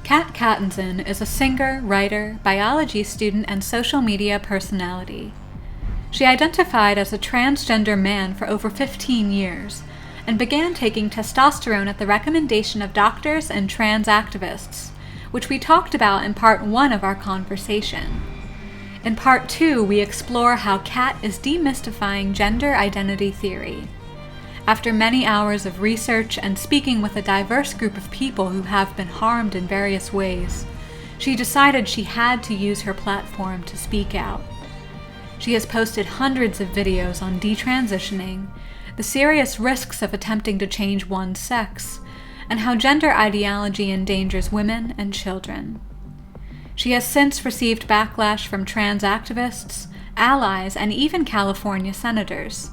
Cattinson is a singer, writer, biology student, and social media personality. She identified as a transgender man for over 15 years and began taking testosterone at the recommendation of doctors and trans activists, which we talked about in part 1 of our conversation. In part 2, we explore how Cat is demystifying gender identity theory. After many hours of research and speaking with a diverse group of people who have been harmed in various ways, she decided she had to use her platform to speak out. She has posted hundreds of videos on detransitioning, the serious risks of attempting to change one's sex, and how gender ideology endangers women and children. She has since received backlash from trans activists, allies, and even California senators.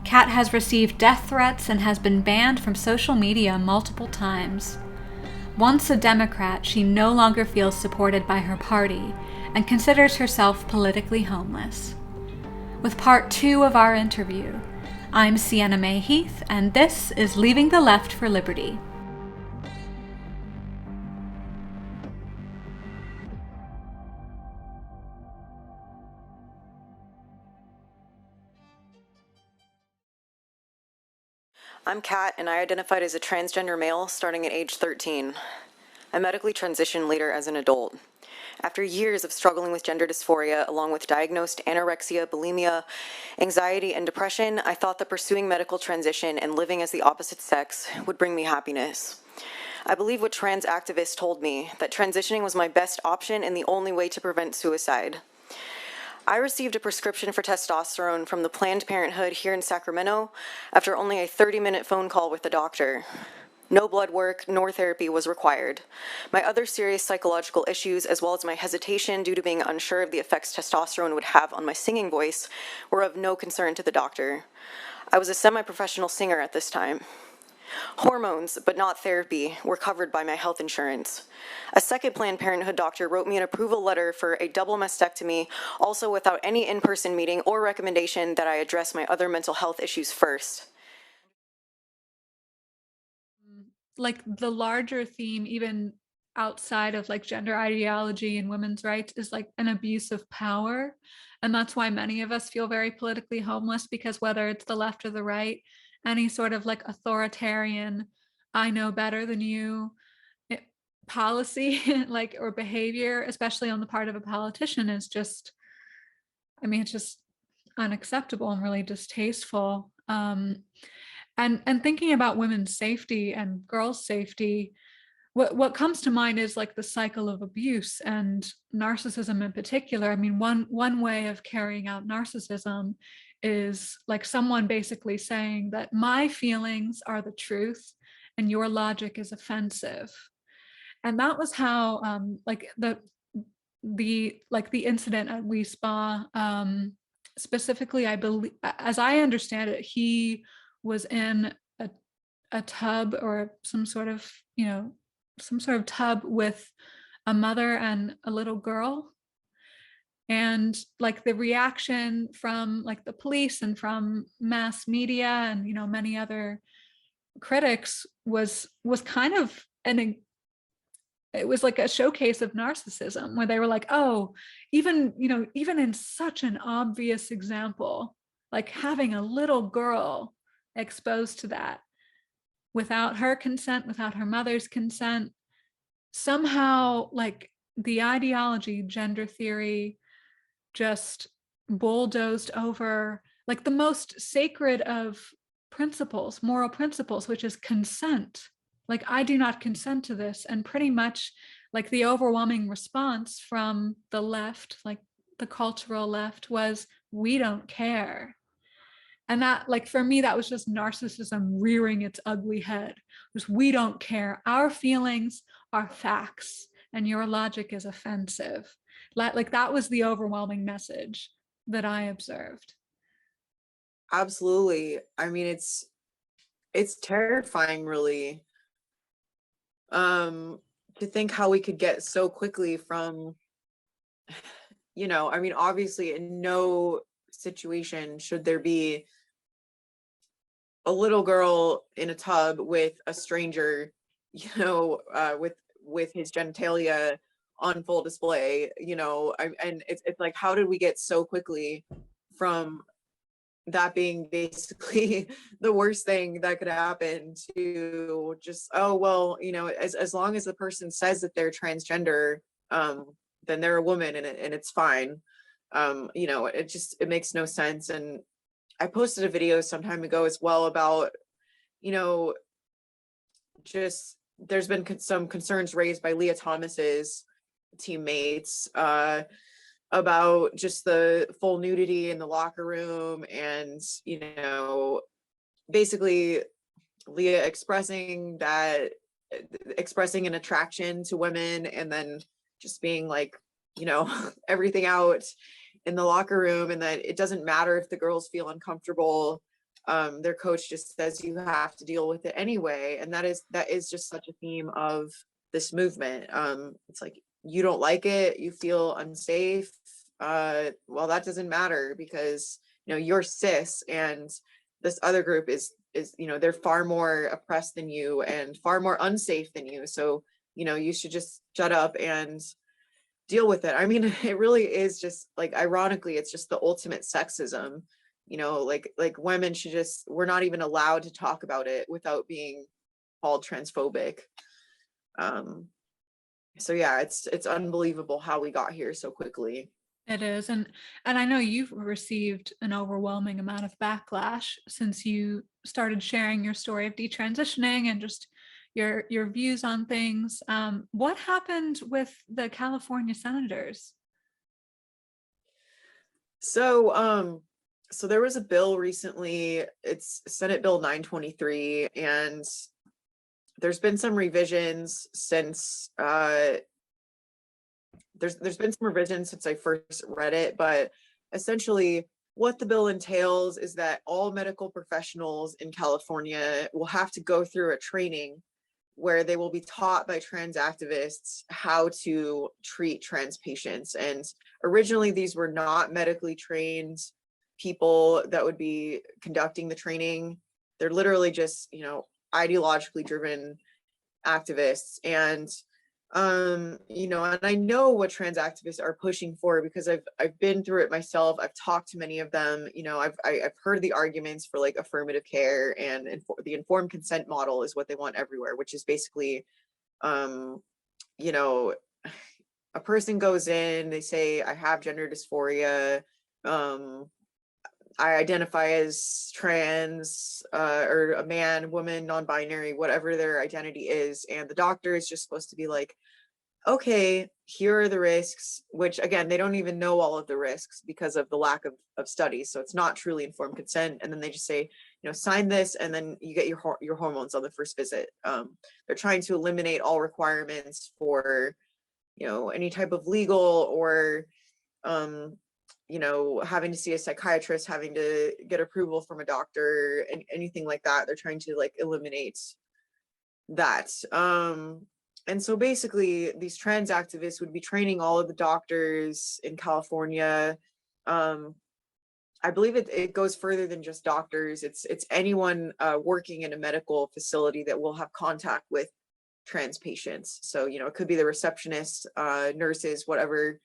Cat has received death threats and has been banned from social media multiple times. Once a Democrat, she no longer feels supported by her party and considers herself politically homeless. With part 2 of our interview, I'm Sienna Mae Heath, and this is Leaving the Left for Liberty. I'm Kat, and I identified as a transgender male starting at age 13. I medically transitioned later as an adult. After years of struggling with gender dysphoria, along with diagnosed anorexia, bulimia, anxiety, and depression, I thought that pursuing medical transition and living as the opposite sex would bring me happiness. I believe what trans activists told me, that transitioning was my best option and the only way to prevent suicide. I received a prescription for testosterone from the Planned Parenthood here in Sacramento after only a 30-minute phone call with the doctor. No blood work nor therapy was required. My other serious psychological issues, as well as my hesitation due to being unsure of the effects testosterone would have on my singing voice, were of no concern to the doctor. I was a semi-professional singer at this time. Hormones, but not therapy, were covered by my health insurance. A second Planned Parenthood doctor wrote me an approval letter for a double mastectomy, also without any in-person meeting or recommendation that I address my other mental health issues first. Like the larger theme, even outside of like gender ideology and women's rights, is like an abuse of power. And that's why many of us feel very politically homeless, because whether it's the left or the right, any sort of like authoritarian, I know better than you policy like or behavior, especially on the part of a politician, is just, I mean, it's just unacceptable and really distasteful. And thinking about women's safety and girls' safety, what comes to mind is like the cycle of abuse and narcissism in particular. I mean, one way of carrying out narcissism is like someone basically saying that my feelings are the truth and your logic is offensive. And that was how like the incident at We Spa, specifically, I believe, as I understand it, he was in a tub or some sort of, some sort of tub with a mother and a little girl. And like the reaction from like the police and from mass media and, many other critics was kind of it was like a showcase of narcissism, where they were like, oh, even in such an obvious example, like having a little girl exposed to that without her consent, without her mother's consent, somehow like the ideology, gender theory, just bulldozed over like the most sacred of principles, moral principles, which is consent. Like, I do not consent to this. And pretty much like the overwhelming response from the left, like the cultural left, was, we don't care. And that, like, for me, that was just narcissism rearing its ugly head. Was, we don't care. Our feelings are facts and your logic is offensive. Like that was the overwhelming message that I observed. Absolutely. I mean, it's terrifying, really, to think how we could get so quickly from, I mean, obviously in no situation should there be a little girl in a tub with a stranger, with with his genitalia on full display, you know. And it's like, how did we get so quickly from that being basically the worst thing that could happen to just, oh, well, you know, as long as the person says that they're transgender, then they're a woman, and it's fine. You know, it makes no sense. And I posted a video some time ago as well about, you know, just there's been some concerns raised by Leah Thomas's teammates about just the full nudity in the locker room, and, you know, basically Leah expressing an attraction to women, and then just being like, you know, everything out in the locker room, and that it doesn't matter if the girls feel uncomfortable. Their coach just says you have to deal with it anyway. And that is just such a theme of this movement. It's like, you don't like it, you feel unsafe, well, that doesn't matter, because, you know, you're cis, and this other group is, you know, they're far more oppressed than you and far more unsafe than you. So, you know, you should just shut up and deal with it. I mean, it really is just like, ironically, it's just the ultimate sexism, you know, like women should just, we're not even allowed to talk about it without being called transphobic. So yeah, it's unbelievable how we got here so quickly. It is. And I know you've received an overwhelming amount of backlash since you started sharing your story of detransitioning and just your views on things. What happened with the California senators? So so there was a bill recently, it's Senate Bill 923, and there's been some revisions since there's been some revisions since I first read it, but essentially what the bill entails is that all medical professionals in California will have to go through a training where they will be taught by trans activists how to treat trans patients. And originally these were not medically trained people that would be conducting the training. They're literally just, you know, ideologically driven activists. And you know, and I know what trans activists are pushing for, because I've been through it myself. I've talked to many of them. You know, I've heard the arguments for like affirmative care, and the informed consent model is what they want everywhere, which is basically, you know, a person goes in, they say, I have gender dysphoria, I identify as trans, or a man, woman, non-binary, whatever their identity is. And the doctor is just supposed to be like, okay, here are the risks, which again, they don't even know all of the risks because of the lack of studies. So it's not truly informed consent. And then they just say, you know, sign this, and then you get your hormones on the first visit. They're trying to eliminate all requirements for, you know, any type of legal or, you know, having to see a psychiatrist, having to get approval from a doctor, and anything like that. They're trying to like eliminate that. And so basically these trans activists would be training all of the doctors in California. I believe it goes further than just doctors. It's anyone working in a medical facility that will have contact with trans patients. So, you know, it could be the receptionists, nurses, whatever.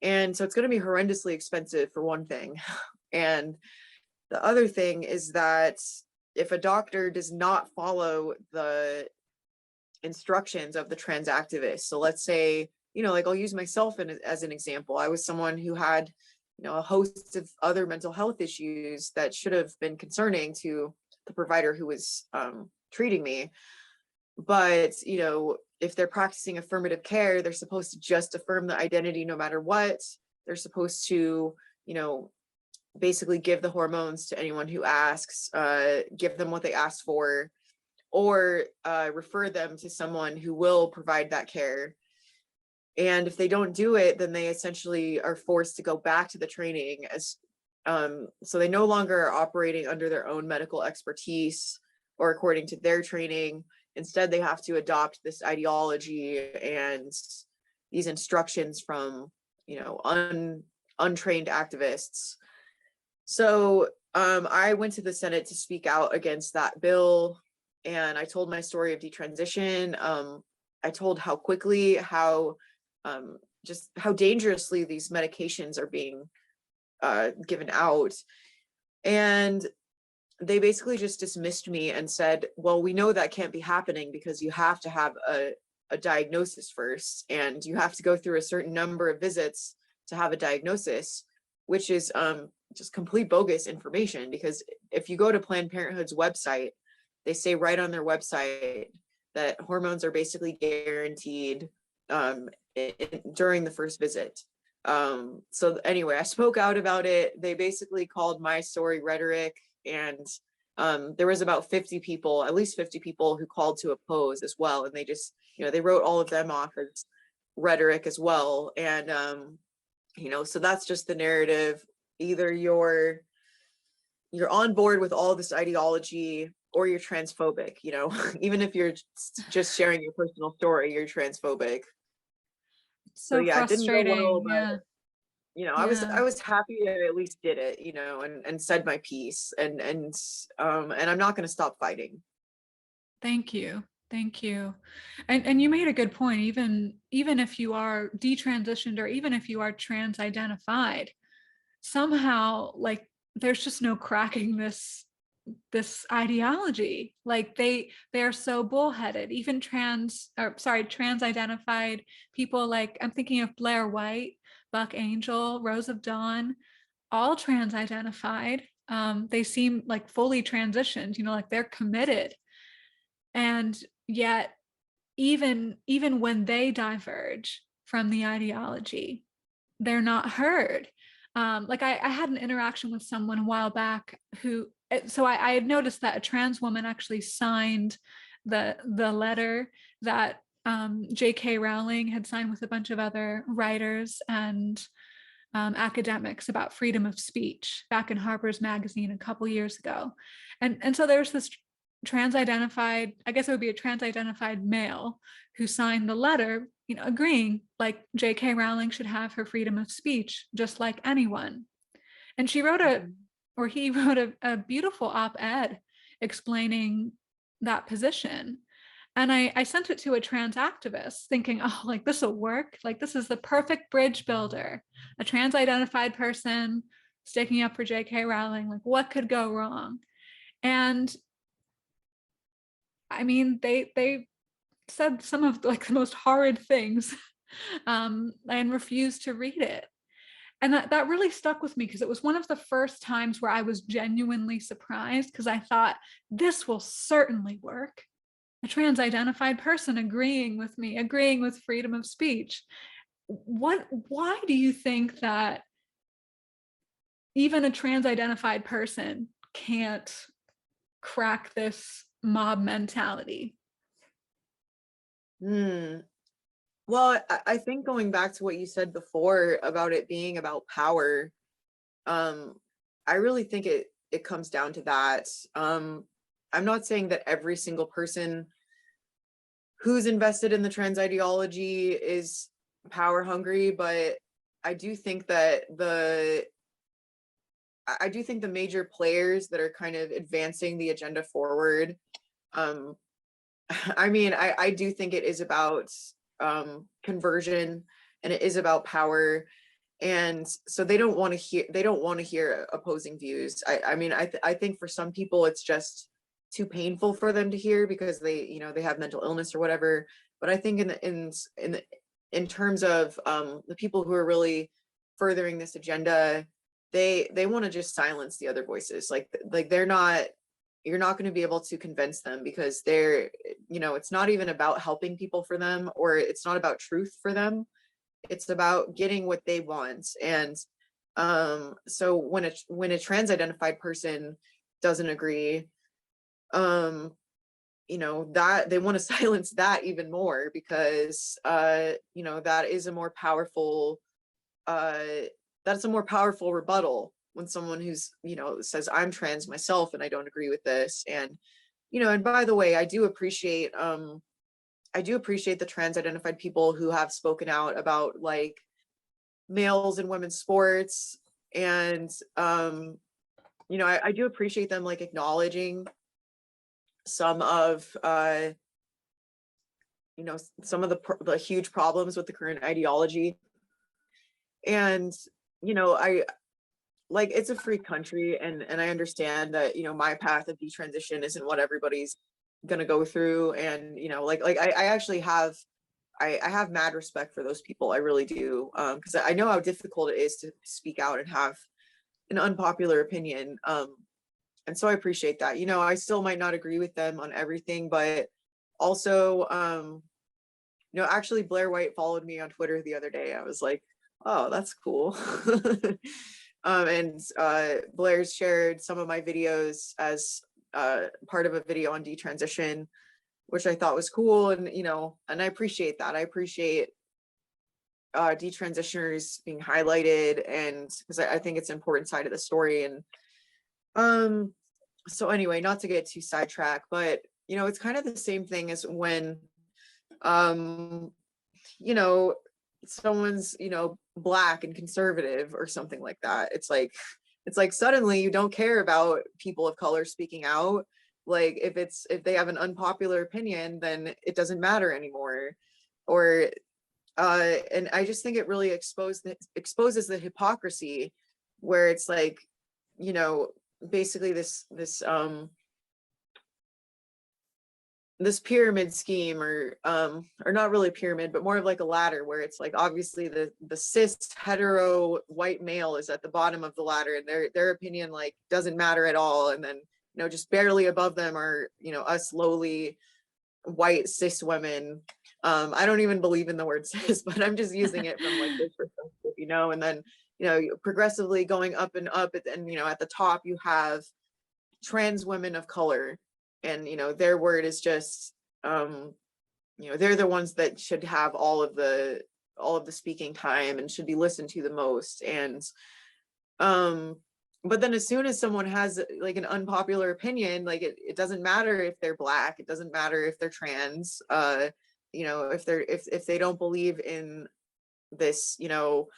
And so it's going to be horrendously expensive, for one thing. And the other thing is that if a doctor does not follow the instructions of the trans activist, so let's say, you know, like I'll use myself as an example. I was someone who had, you know, a host of other mental health issues that should have been concerning to the provider who was treating me. But, you know, if they're practicing affirmative care, they're supposed to just affirm the identity no matter what. They're supposed to, you know, basically give the hormones to anyone who asks, give them what they asked for, or refer them to someone who will provide that care. And if they don't do it, then they essentially are forced to go back to the training as, so they no longer are operating under their own medical expertise or according to their training. Instead, they have to adopt this ideology and these instructions from, you know, untrained activists. So I went to the Senate to speak out against that bill, and I told my story of detransition. I told how quickly, how just how dangerously these medications are being given out. And they basically just dismissed me and said, well, we know that can't be happening because you have to have a diagnosis first, and you have to go through a certain number of visits to have a diagnosis, which is just complete bogus information. Because if you go to Planned Parenthood's website, they say right on their website that hormones are basically guaranteed during the first visit. So anyway, I spoke out about it. They basically called my story rhetoric, and there was about 50 people, at least 50 people, who called to oppose as well. And they just, they wrote all of them off as rhetoric as well. And so that's just the narrative. Either you're on board with all this ideology, or you're transphobic. Even if you're just sharing your personal story, you're transphobic. So So yeah, it didn't go well, frustrating. but Yeah. I was happy I at least did it, and said my piece, and I'm not going to stop fighting. Thank you. Thank you. And you made a good point. Even if you are detransitioned, or even if you are trans identified, somehow, like, there's just no cracking this ideology. Like, they are so bullheaded. Even trans identified people, like, I'm thinking of Blair White, Buck Angel, Rose of Dawn, all trans identified. They seem like fully transitioned, like they're committed. And yet, even when they diverge from the ideology, they're not heard. Like, I had an interaction with someone a while back who, so I had noticed that a trans woman actually signed the letter that J.K. Rowling had signed with a bunch of other writers and academics about freedom of speech back in Harper's Magazine a couple years ago. And so there's this trans-identified, I guess it would be a trans-identified male, who signed the letter, agreeing, like, J.K. Rowling should have her freedom of speech just like anyone. And he wrote a beautiful op-ed explaining that position. And I sent it to a trans activist thinking, oh, like, this will work. Like, this is the perfect bridge builder. A trans identified person sticking up for J.K. Rowling. Like, what could go wrong? And I mean, they said some of, like, the most horrid things, and refused to read it. And that really stuck with me, because it was one of the first times where I was genuinely surprised, because I thought, this will certainly work. A trans-identified person agreeing with me, agreeing with freedom of speech. Why do you think that even a trans-identified person can't crack this mob mentality? Well, I think going back to what you said before about it being about power, I really think it comes down to that. I'm not saying that every single person who's invested in the trans ideology is power hungry, but I do think that the major players that are kind of advancing the agenda forward, I do think it is about conversion, and it is about power. And so they don't want to hear opposing views. I think for some people it's just too painful for them to hear, because they have mental illness or whatever. But I think in terms of the people who are really furthering this agenda, they want to just silence the other voices. Like you're not going to be able to convince them, because it's not even about helping people for them, or it's not about truth for them. It's about getting what they want. And so when a trans identified person doesn't agree, that they want to silence that even more, because that is a more powerful that's a more powerful rebuttal, when someone who's says, I'm trans myself and I don't agree with this. And and by the way, I do appreciate the trans identified people who have spoken out about, like, males and women's sports. And I do appreciate them, like, acknowledging some of you know, some of the huge problems with the current ideology. And, you know, I like, it's a free country, and I understand that, you know, my path of detransition isn't what everybody's gonna go through. And, you know, I actually have I have mad respect for those people. I really do. Because I know how difficult it is to speak out and have an unpopular opinion. And so I appreciate that. You know, I still might not agree with them on everything, but also, you know, actually Blair White followed me on Twitter the other day. I was like, oh, that's cool. And Blair's shared some of my videos as part of a video on detransition, which I thought was cool. And, you know, and I appreciate that. I appreciate detransitioners being highlighted, and because I think it's an important side of the story. And so anyway, not to get too sidetracked, but, you know, it's kind of the same thing as when, you know, someone's, you know, Black and conservative or something like that. It's like suddenly you don't care about people of color speaking out. Like if they have an unpopular opinion, then it doesn't matter anymore. Or and I just think it really exposes the hypocrisy, where it's like, you know, basically this pyramid scheme, or not really pyramid, but more of like a ladder, where it's like, obviously the cis hetero white male is at the bottom of the ladder, and their opinion like doesn't matter at all. And then, you know, just barely above them are, you know, us lowly white cis women. I don't even believe in the word cis, but I'm just using it from like this perspective, you know. And then, you know, progressively going up and up, and, you know, at the top you have trans women of color, and, you know, their word is just, you know, they're the ones that should have all of the speaking time and should be listened to the most. And but then as soon as someone has like an unpopular opinion, like it doesn't matter if they're Black, it doesn't matter if they're trans, you know, if they don't believe in this, you know,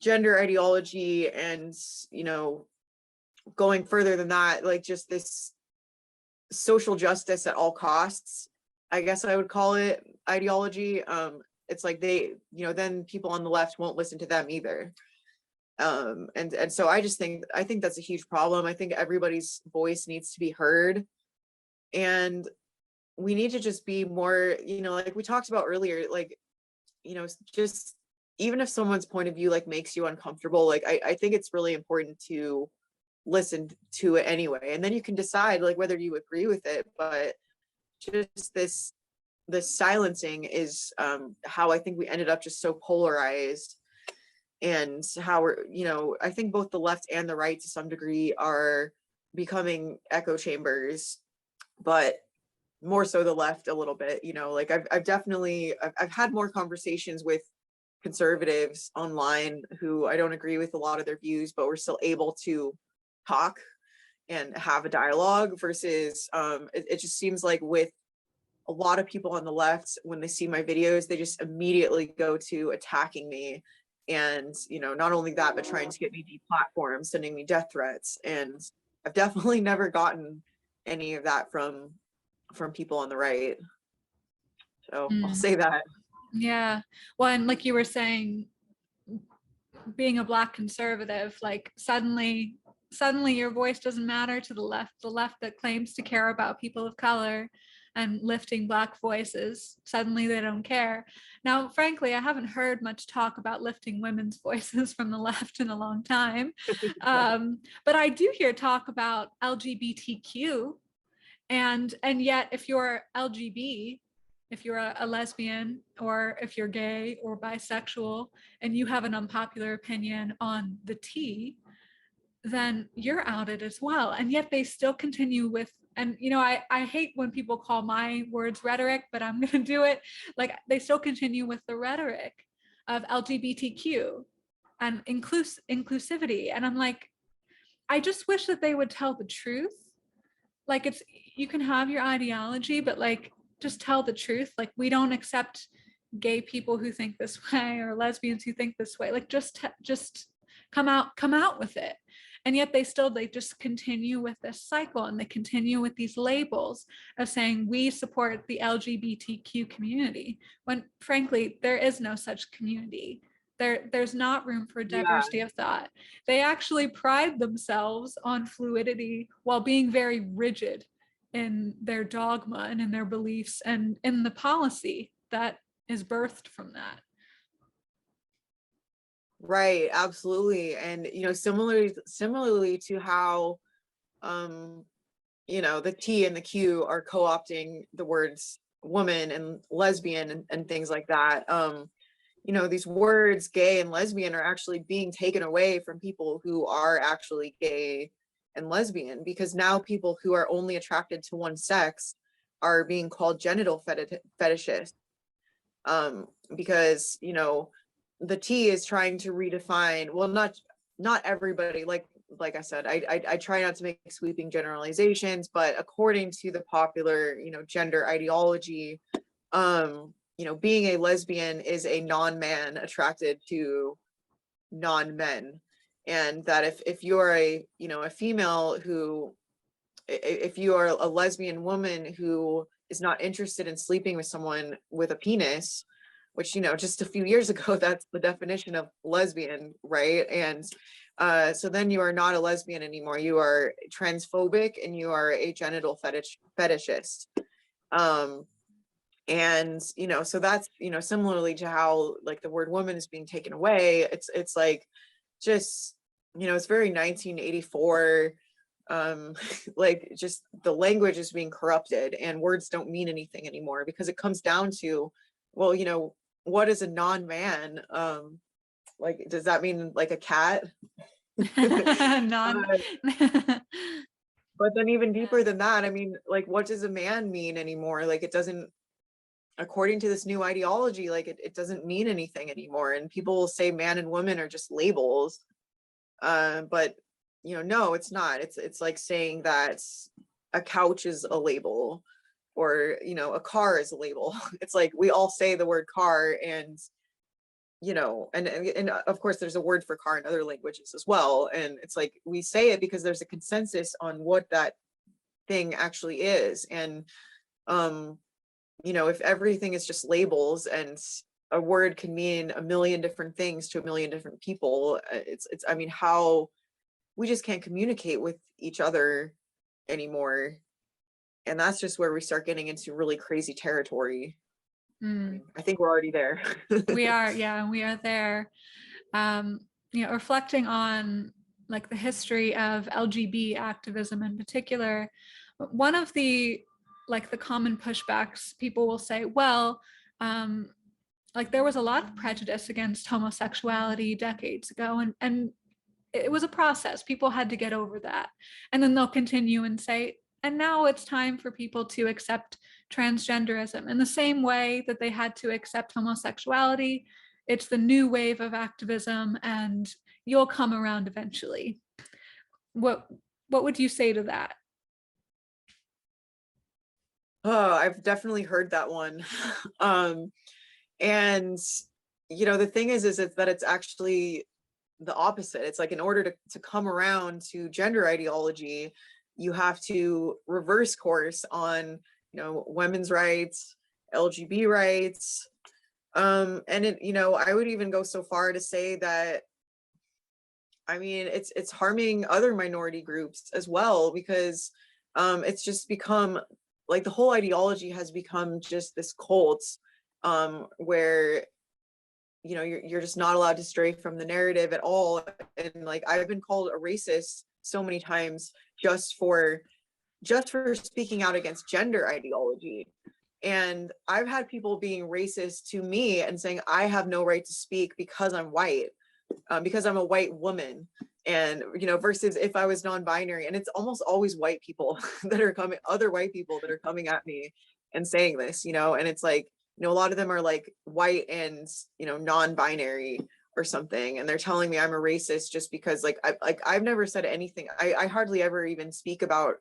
gender ideology, and, you know, going further than that, like just this social justice at all costs, I guess I would call it, ideology. It's like they, you know, then people on the left won't listen to them either. And so I think that's a huge problem. I think everybody's voice needs to be heard, and we need to just be more, you know, like we talked about earlier, like, you know, just even if someone's point of view like makes you uncomfortable, like I think it's really important to listen to it anyway, and then you can decide like whether you agree with it. But just this silencing is how I think we ended up just so polarized, and how we're, you know, I think both the left and the right to some degree are becoming echo chambers, but more so the left a little bit. You know, like I've definitely I've had more conversations with conservatives online who I don't agree with a lot of their views, but we're still able to talk and have a dialogue, versus it just seems like with a lot of people on the left, when they see my videos, they just immediately go to attacking me. And, you know, not only that, but trying to get me deplatformed, sending me death threats. And I've definitely never gotten any of that from people on the right. So I'll say that. Yeah. Well, and like you were saying, being a Black conservative, like suddenly your voice doesn't matter to the left that claims to care about people of color and lifting Black voices. Suddenly they don't care. Now, frankly, I haven't heard much talk about lifting women's voices from the left in a long time. But I do hear talk about LGBTQ, and yet if you're LGB, if you're a lesbian, or if you're gay or bisexual, and you have an unpopular opinion on the T, then you're outed as well. And yet they still continue with, and you know, I hate when people call my words rhetoric, but I'm gonna do it. Like they still continue with the rhetoric of LGBTQ and inclusivity. And I'm like, I just wish that they would tell the truth. Like it's, you can have your ideology, but like just tell the truth. Like we don't accept gay people who think this way, or lesbians who think this way. Like just come out with it. And yet they just continue with this cycle, and they continue with these labels of saying we support the LGBTQ community, when frankly, there is no such community. There's not room for diversity of thought. They actually pride themselves on fluidity while being very rigid in their dogma and in their beliefs and in the policy that is birthed from that. Right, absolutely. And similarly to how the T and the Q are co-opting the words woman and lesbian and things like that. These words gay and lesbian are actually being taken away from people who are actually gay and lesbian, because now people who are only attracted to one sex are being called genital fetishists. Because the T is trying to redefine, well, not everybody, like I said, I try not to make sweeping generalizations, but according to the popular gender ideology, being a lesbian is a non-man attracted to non-men. And that if you're a female who, if you are a lesbian woman who is not interested in sleeping with someone with a penis, which just a few years ago that's the definition of lesbian, right? And so then you are not a lesbian anymore. You are transphobic and you are a genital fetishist. And so that's similarly to how like the word woman is being taken away. It's like just it's very 1984. Like just the language is being corrupted and words don't mean anything anymore, because it comes down to, well, what is a non-man? Like, does that mean like a cat? Non. But then even deeper than that, I mean, like, what does a man mean anymore? Like, it doesn't, according to this new ideology, like it doesn't mean anything anymore. And people will say man and woman are just labels. But no, it's not. It's like saying that a couch is a label, or a car is a label. It's like we all say the word car, and and of course there's a word for car in other languages as well, and it's like we say it because there's a consensus on what that thing actually is. And if everything is just labels and a word can mean a million different things to a million different people, it's I mean, how we just can't communicate with each other anymore. And that's just where we start getting into really crazy territory. I think we're already there. We are, yeah, we are there. Reflecting on like the history of LGB activism in particular, one of the common pushbacks people will say, well, like there was a lot of prejudice against homosexuality decades ago, and it was a process. People had to get over that. And then they'll continue and say, and now it's time for people to accept transgenderism in the same way that they had to accept homosexuality. It's the new wave of activism, and you'll come around eventually. What would you say to that? Oh, I've definitely heard that one. And the thing is that it's actually the opposite. It's like, in order to come around to gender ideology, you have to reverse course on women's rights, LGBT rights, and I would even go so far to say that, I mean, it's harming other minority groups as well, because it's just become like the whole ideology has become just this cult, where you're just not allowed to stray from the narrative at all. And like, I've been called a racist so many times just for speaking out against gender ideology. And I've had people being racist to me and saying I have no right to speak because I'm white, because I'm a white woman. And versus if I was non-binary, and it's almost always white people that are coming, other white people that are coming at me and saying this, and it's like, a lot of them are like white and non-binary or something, and they're telling me I'm a racist just because I've never said anything. I hardly ever even speak about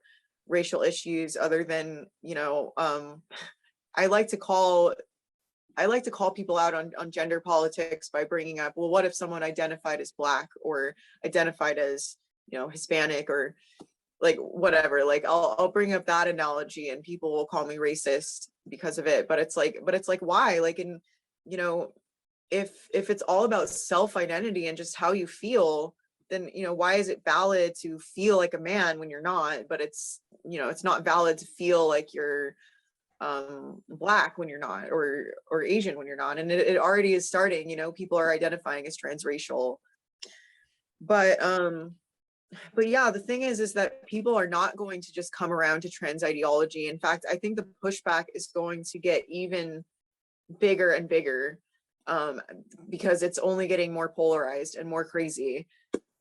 racial issues other than I like to call people out on gender politics by bringing up, well, what if someone identified as Black or identified as Hispanic or like whatever, like I'll bring up that analogy and people will call me racist because of it, but it's like why? Like, in if it's all about self-identity and just how you feel, then why is it valid to feel like a man when you're not, but it's not valid to feel like you're Black when you're not, or Asian when you're not? And it already is starting. People are identifying as transracial, but yeah, the thing is that people are not going to just come around to trans ideology. In fact, I think the pushback is going to get even bigger and bigger, because it's only getting more polarized and more crazy.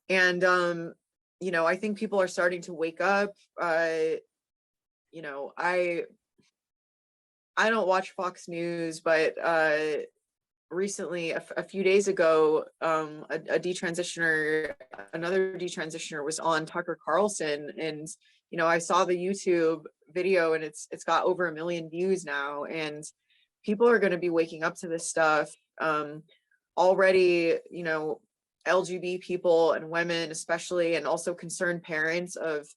And I think people are starting to wake up. I don't watch Fox News, but recently, a few days ago, another detransitioner was on Tucker Carlson, and I saw the YouTube video, and it's got over 1 million views now, and people are going to be waking up to this stuff. Already, LGBT people and women especially, and also concerned parents of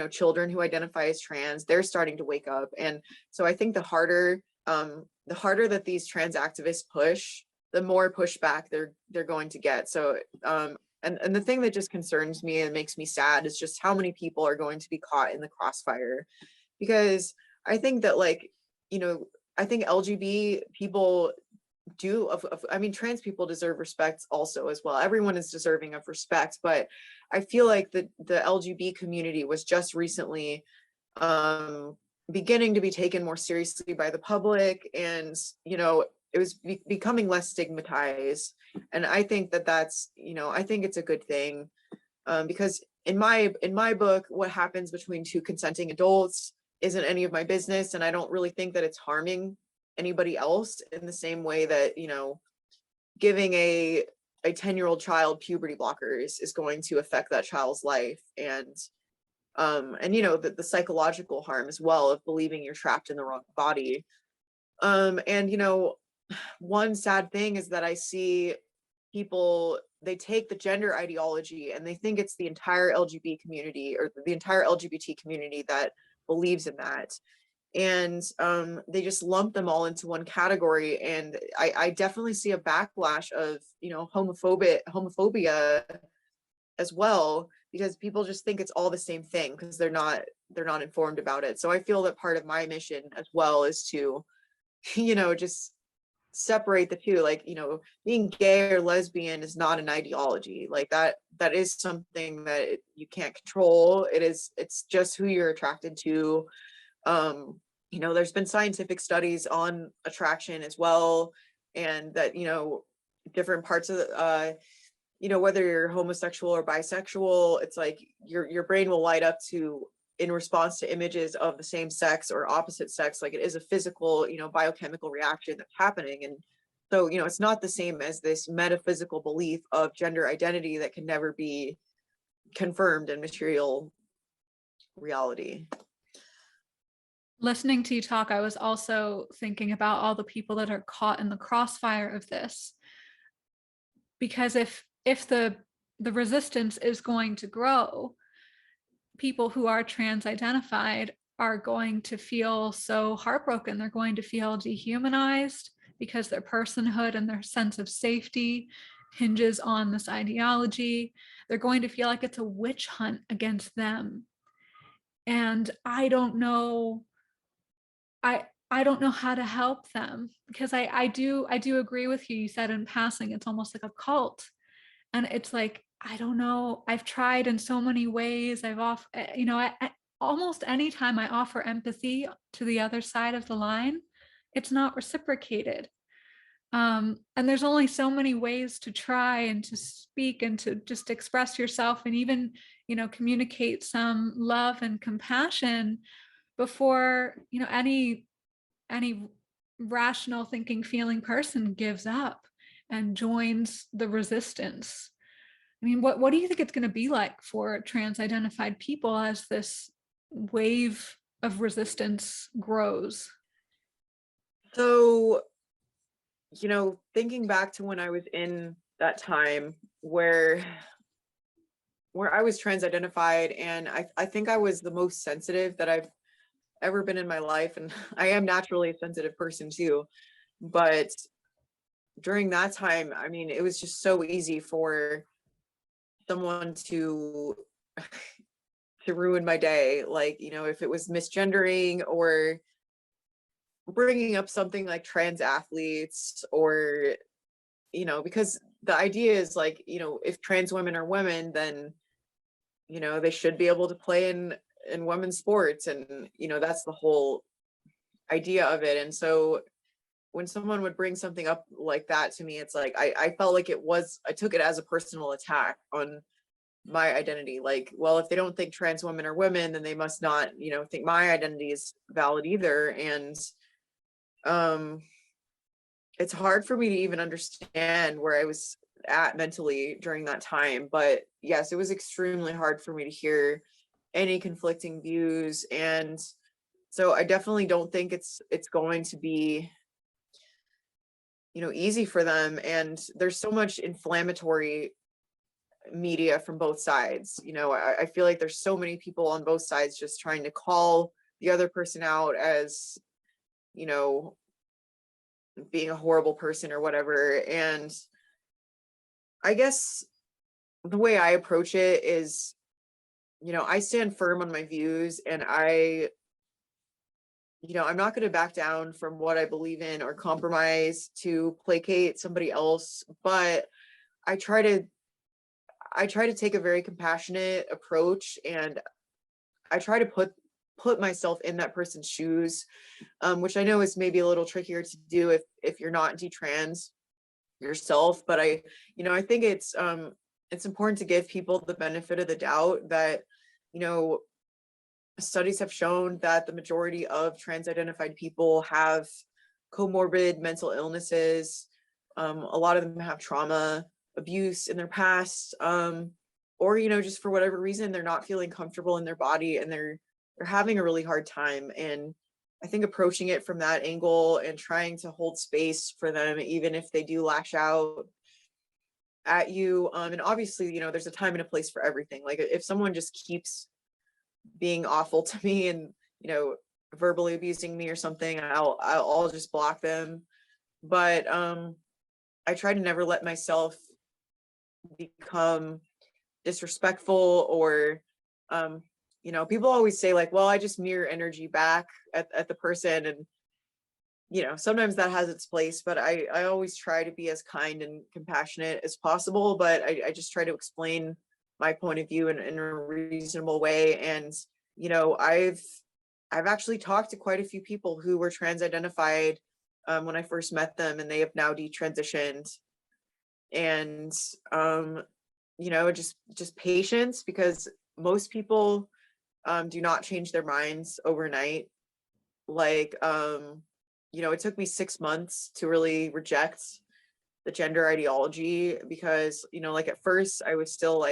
children who identify as trans, they're starting to wake up. And so I think the harder that these trans activists push, the more pushback they're going to get. So and the thing that just concerns me and makes me sad is just how many people are going to be caught in the crossfire. Because I think that, like, I think LGBT people I mean, trans people deserve respect also as well. Everyone is deserving of respect, but I feel like the LGBT community was just recently beginning to be taken more seriously by the public, and it was becoming less stigmatized. And I think that's I think it's a good thing, because in my book, what happens between two consenting adults isn't any of my business, and I don't really think that it's harming anybody else in the same way that giving a 10-year-old child puberty blockers is going to affect that child's life. And the psychological harm as well of believing you're trapped in the wrong body. And one sad thing is that I see people, they take the gender ideology and they think it's the entire LGBT community or the entire LGBT community that believes in that. And they just lump them all into one category. And I definitely see a backlash of homophobia as well, because people just think it's all the same thing because they're not informed about it. So I feel that part of my mission as well is to just separate the two. Like, being gay or lesbian is not an ideology. Like that is something that you can't control. It's just who you're attracted to. There's been scientific studies on attraction as well, and that different parts of whether you're homosexual or bisexual, it's like your brain will light up in response to images of the same sex or opposite sex. Like, it is a physical biochemical reaction that's happening. And so it's not the same as this metaphysical belief of gender identity that can never be confirmed in material reality. Listening to you talk, I was also thinking about all the people that are caught in the crossfire of this. Because if the resistance is going to grow, people who are trans identified are going to feel so heartbroken. They're going to feel dehumanized because their personhood and their sense of safety hinges on this ideology. They're going to feel like it's a witch hunt against them. And I don't know how to help them, because I do agree with you. You said in passing, it's almost like a cult. And it's like, I don't know. I've tried in so many ways. Almost any time I offer empathy to the other side of the line, it's not reciprocated. And there's only so many ways to try and to speak and to just express yourself and even, communicate some love and compassion before, any rational thinking, feeling person gives up and joins the resistance. I mean, what do you think it's going to be like for trans identified people as this wave of resistance grows? So, thinking back to when I was in that time where where I was trans identified, and I think I was the most sensitive that I've ever been in my life, and I am naturally a sensitive person too, but during that time, I mean, it was just so easy for someone to ruin my day. Like, you know, if it was misgendering or bringing up something like trans athletes, or, you know, because the idea is like, you know, if trans women are women, then, you know, they should be able to play in women's sports, and, you know, that's the whole idea of it. And so when someone would bring something up like that to me, it's like I felt like I took it as a personal attack on my identity. Like, well, if they don't think trans women are women, then they must not, you know, think my identity is valid either. And um it's hard for me to even understand where I was at mentally during that time. But yes, it was extremely hard for me to hear any conflicting views. And so I definitely don't think it's going to be, you know, easy for them. And there's so much inflammatory media from both sides. You know, I feel like there's so many people on both sides just trying to call the other person out as, you know, being a horrible person or whatever. And I guess the way I approach it is, you know, I stand firm on my views, and you know, I'm not going to back down from what I believe in or compromise to placate somebody else. But I try to take a very compassionate approach, and I try to put myself in that person's shoes, which I know is maybe a little trickier to do if you're not detrans yourself. But you know, I think it's important to give people the benefit of the doubt that, you know, studies have shown that the majority of trans identified people have comorbid mental illnesses. A lot of them have trauma, abuse in their past, or, you know, just for whatever reason, they're not feeling comfortable in their body, and they're having a really hard time. And I think approaching it from that angle and trying to hold space for them, even if they do lash out at you. And obviously, you know, there's a time and a place for everything. Like, if someone just keeps being awful to me and, you know, verbally abusing me or something, I'll just block them. But I try to never let myself become disrespectful, or you know, people always say like, well, I just mirror energy back at the person. And, you know, sometimes that has its place, but I always try to be as kind and compassionate as possible. But I just try to explain my point of view in a reasonable way. And, you know, I've actually talked to quite a few people who were trans identified when I first met them, and they have now detransitioned. And you know, just patience, because most people do not change their minds overnight. Like, you know, it took me 6 months to really reject the gender ideology, because, you know, like at first I was still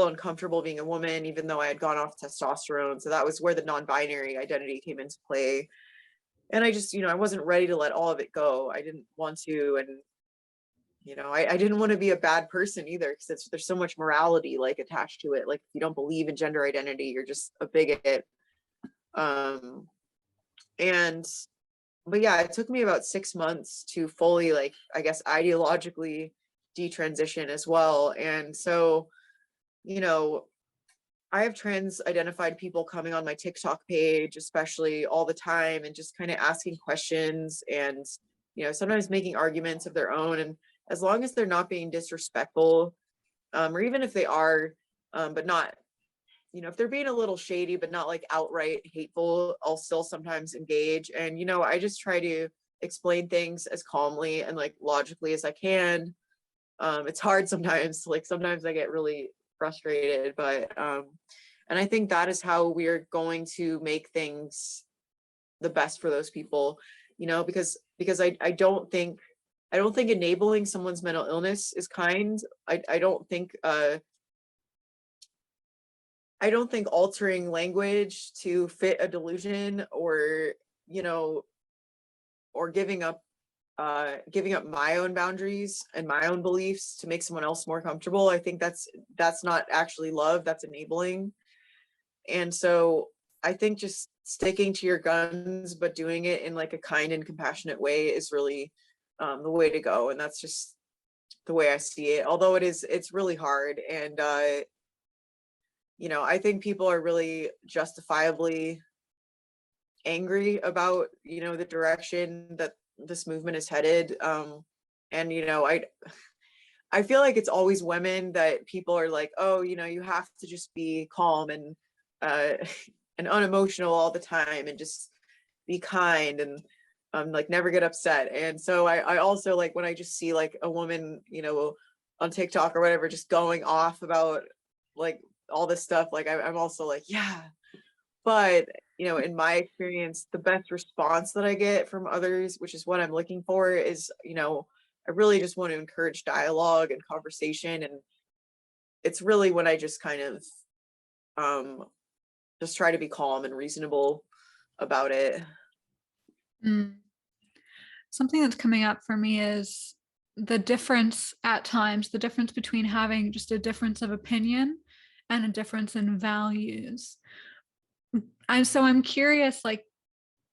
uncomfortable being a woman, even though I had gone off testosterone. So that was where the non-binary identity came into play. And I just, you know, I wasn't ready to let all of it go. I didn't want to. And, you know, I didn't want to be a bad person either, because there's so much morality like attached to it. Like, if you don't believe in gender identity, you're just a bigot. And but yeah, it took me about 6 months to fully, like, I guess, ideologically detransition as well. And so, you know, I have trans identified people coming on my TikTok page, especially, all the time, and just kind of asking questions, and, you know, sometimes making arguments of their own. And as long as they're not being disrespectful, or even if they are, but not, you know, if they're being a little shady, but not like outright hateful, I'll still sometimes engage. And, you know, I just try to explain things as calmly and like logically as I can. It's hard sometimes, like sometimes I get really frustrated, but and I think that is how we're going to make things the best for those people, you know, because I don't think enabling someone's mental illness is kind. I don't think altering language to fit a delusion, or, you know, or giving up giving up my own boundaries and my own beliefs to make someone else more comfortable. I think that's not actually love, that's enabling. And so I think just sticking to your guns, but doing it in like a kind and compassionate way is really the way to go. And that's just the way I see it. Although it's really hard. And, you know, I think people are really justifiably angry about, you know, the direction that this movement is headed. And, you know, I feel like it's always women that people are like, oh, you know, you have to just be calm and and unemotional all the time and just be kind and like never get upset. And so I also like when I just see like a woman, you know, on TikTok or whatever, just going off about like all this stuff, like I'm also like, yeah. But, you know, in my experience, the best response that I get from others, which is what I'm looking for, is, you know, I really just want to encourage dialogue and conversation. And it's really when I just kind of just try to be calm and reasonable about it. Mm. Something that's coming up for me is the difference at times, the difference between having just a difference of opinion and a difference in values. I'm curious, like,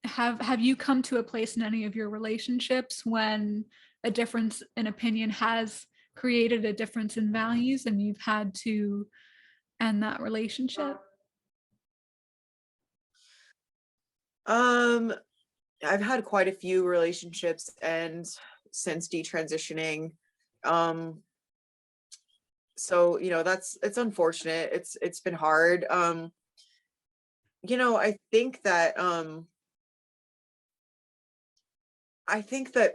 have you come to a place in any of your relationships when a difference in opinion has created a difference in values and you've had to end that relationship? Um, I've had quite a few relationships end since detransitioning. Um, so you know, it's unfortunate. It's been hard. You know, I think that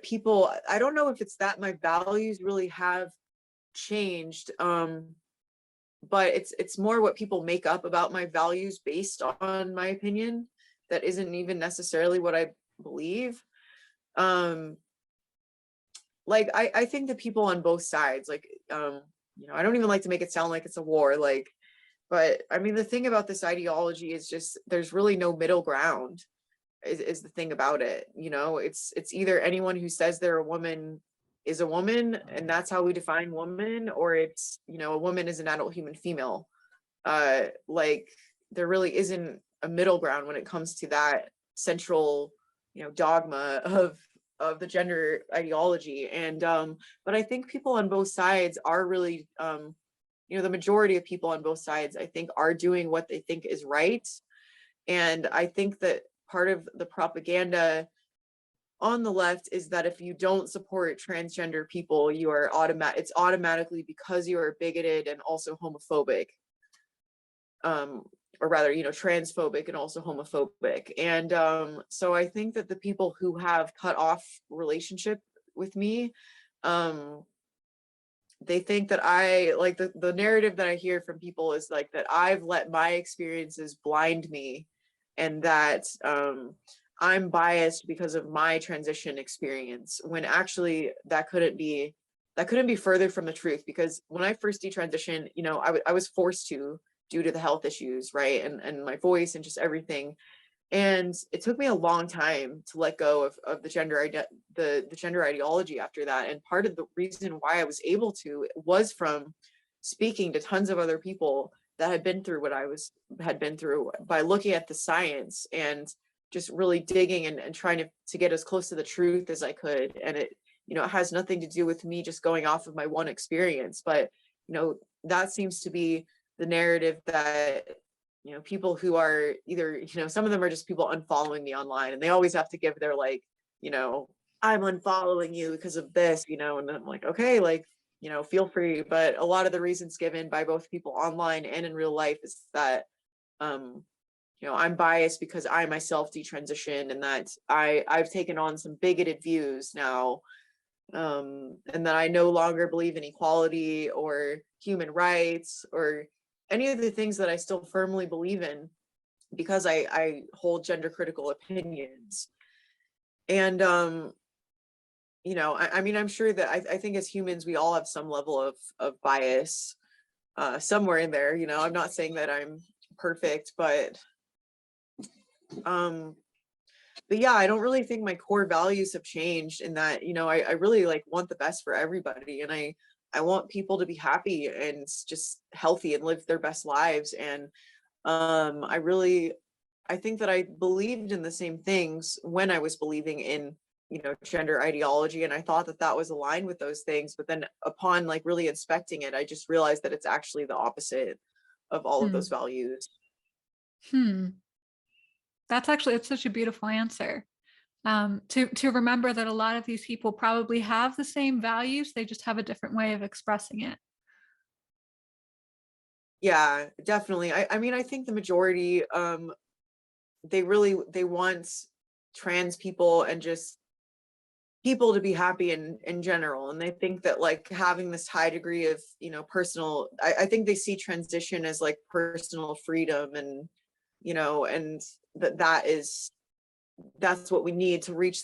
people, I don't know if it's that my values really have changed, but it's more what people make up about my values based on my opinion that isn't even necessarily what I believe. Um, like I think that people on both sides, like, you know, I don't even like to make it sound like it's a war, like, but I mean, the thing about this ideology is just there's really no middle ground. Is the thing about it, you know, it's either anyone who says they're a woman is a woman and that's how we define woman, or it's, you know, a woman is an adult human female. Like there really isn't a middle ground when it comes to that central, you know, dogma of the gender ideology. And but I think people on both sides are really you know, the majority of people on both sides I think are doing what they think is right. And I think that part of the propaganda on the left is that if you don't support transgender people, you are it's automatically because you are bigoted and also homophobic. Or rather, you know, transphobic and also homophobic. And so I think that the people who have cut off relationship with me, they think that I like the narrative that I hear from people is like that I've let my experiences blind me and that I'm biased because of my transition experience, when actually that couldn't be further from the truth. Because when I first detransitioned, you know, I was forced to, due to the health issues, right, and my voice and just everything. And it took me a long time to let go of the the gender ideology after that. And part of the reason why I was able to was from speaking to tons of other people that had been through what had been through, by looking at the science and just really digging and trying to get as close to the truth as I could. And it, you know, it has nothing to do with me just going off of my one experience, but you know, that seems to be the narrative that, you know, people who are either, you know, some of them are just people unfollowing me online and they always have to give their like, you know, I'm unfollowing you because of this, you know, and I'm like, okay, like, you know, feel free. But a lot of the reasons given by both people online and in real life is that you know, I'm biased because I myself detransitioned and that I've taken on some bigoted views now, and that I no longer believe in equality or human rights or any of the things that I still firmly believe in, because I hold gender critical opinions. And you know, I mean, I'm sure that I think as humans we all have some level of bias somewhere in there. You know, I'm not saying that I'm perfect, but but yeah, I don't really think my core values have changed in that, you know, I really like want the best for everybody, and I want people to be happy and just healthy and live their best lives. And I think that I believed in the same things when I was believing in, you know, gender ideology, and I thought that that was aligned with those things, but then upon like really inspecting it, I just realized that it's actually the opposite of all of those Hmm. values. Hmm. It's such a beautiful answer. To remember that a lot of these people probably have the same values, they just have a different way of expressing it. Yeah, definitely. I mean, I think the majority, they want trans people and just people to be happy in general, and they think that like having this high degree of, you know, personal, I think they see transition as like personal freedom, and you know, and that's what we need to reach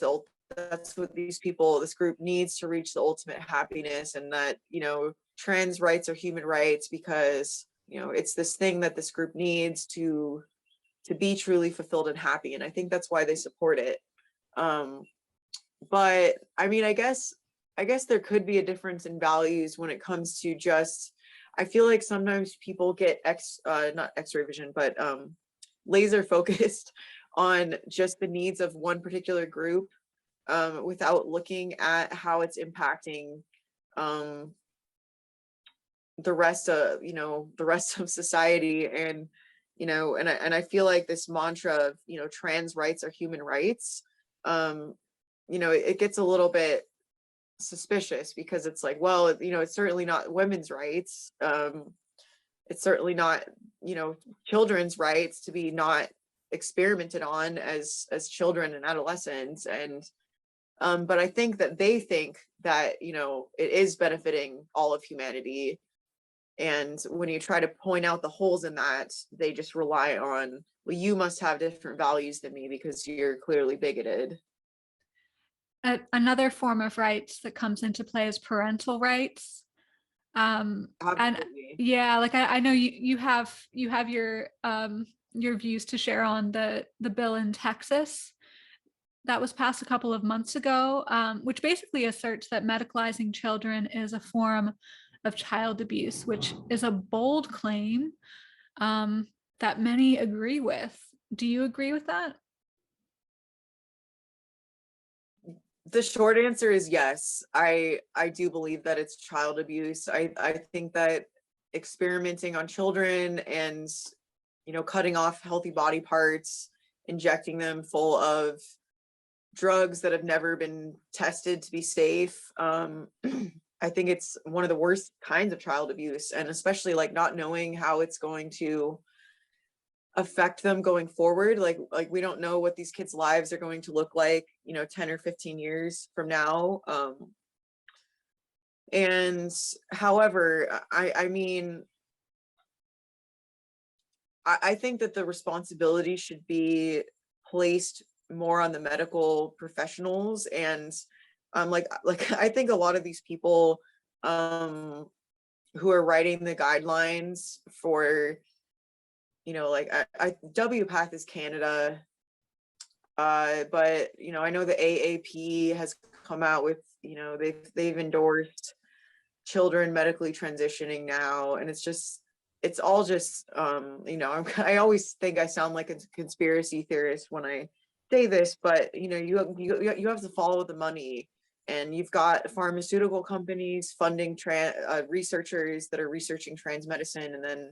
that's what this group needs to reach the ultimate happiness, and that, you know, trans rights are human rights because, you know, it's this thing that this group needs to be truly fulfilled and happy, and I think that's why they support it. um but I mean, I guess there could be a difference in values when it comes to just, I feel like sometimes people get not x-ray vision, but laser focused on just the needs of one particular group, without looking at how it's impacting um the rest of, you know, the rest of society. And you know, and I feel like this mantra of, you know, trans rights are human rights, um you know, it gets a little bit suspicious because it's like, well, you know, it's certainly not women's rights, it's certainly not, you know, children's rights to be not experimented on as children and adolescents. And but I think that they think that, you know, it is benefiting all of humanity, and when you try to point out the holes in that, they just rely on, well, you must have different values than me because you're clearly bigoted. Another form of rights that comes into play is parental rights. And Absolutely. yeah, like I know you have your views to share on the bill in Texas that was passed a couple of months ago, which basically asserts that medicalizing children is a form of child abuse, which is a bold claim, um, that many agree with. Do you agree with that? The short answer is yes. I do believe that it's child abuse. I think that experimenting on children and, you know, cutting off healthy body parts, injecting them full of drugs that have never been tested to be safe, I think it's one of the worst kinds of child abuse, and especially like not knowing how it's going to affect them going forward. Like we don't know what these kids lives are going to look like, you know, 10 or 15 years from now. And however, I mean, I think that the responsibility should be placed more on the medical professionals. And like I think a lot of these people um who are writing the guidelines for, you know, like WPATH is Canada, but you know, I know the AAP has come out with, you know, they've endorsed children medically transitioning now, and it's all just you know, I always think I sound like a conspiracy theorist when I say this, but you know, you have to follow the money, and you've got pharmaceutical companies funding researchers that are researching trans medicine, and then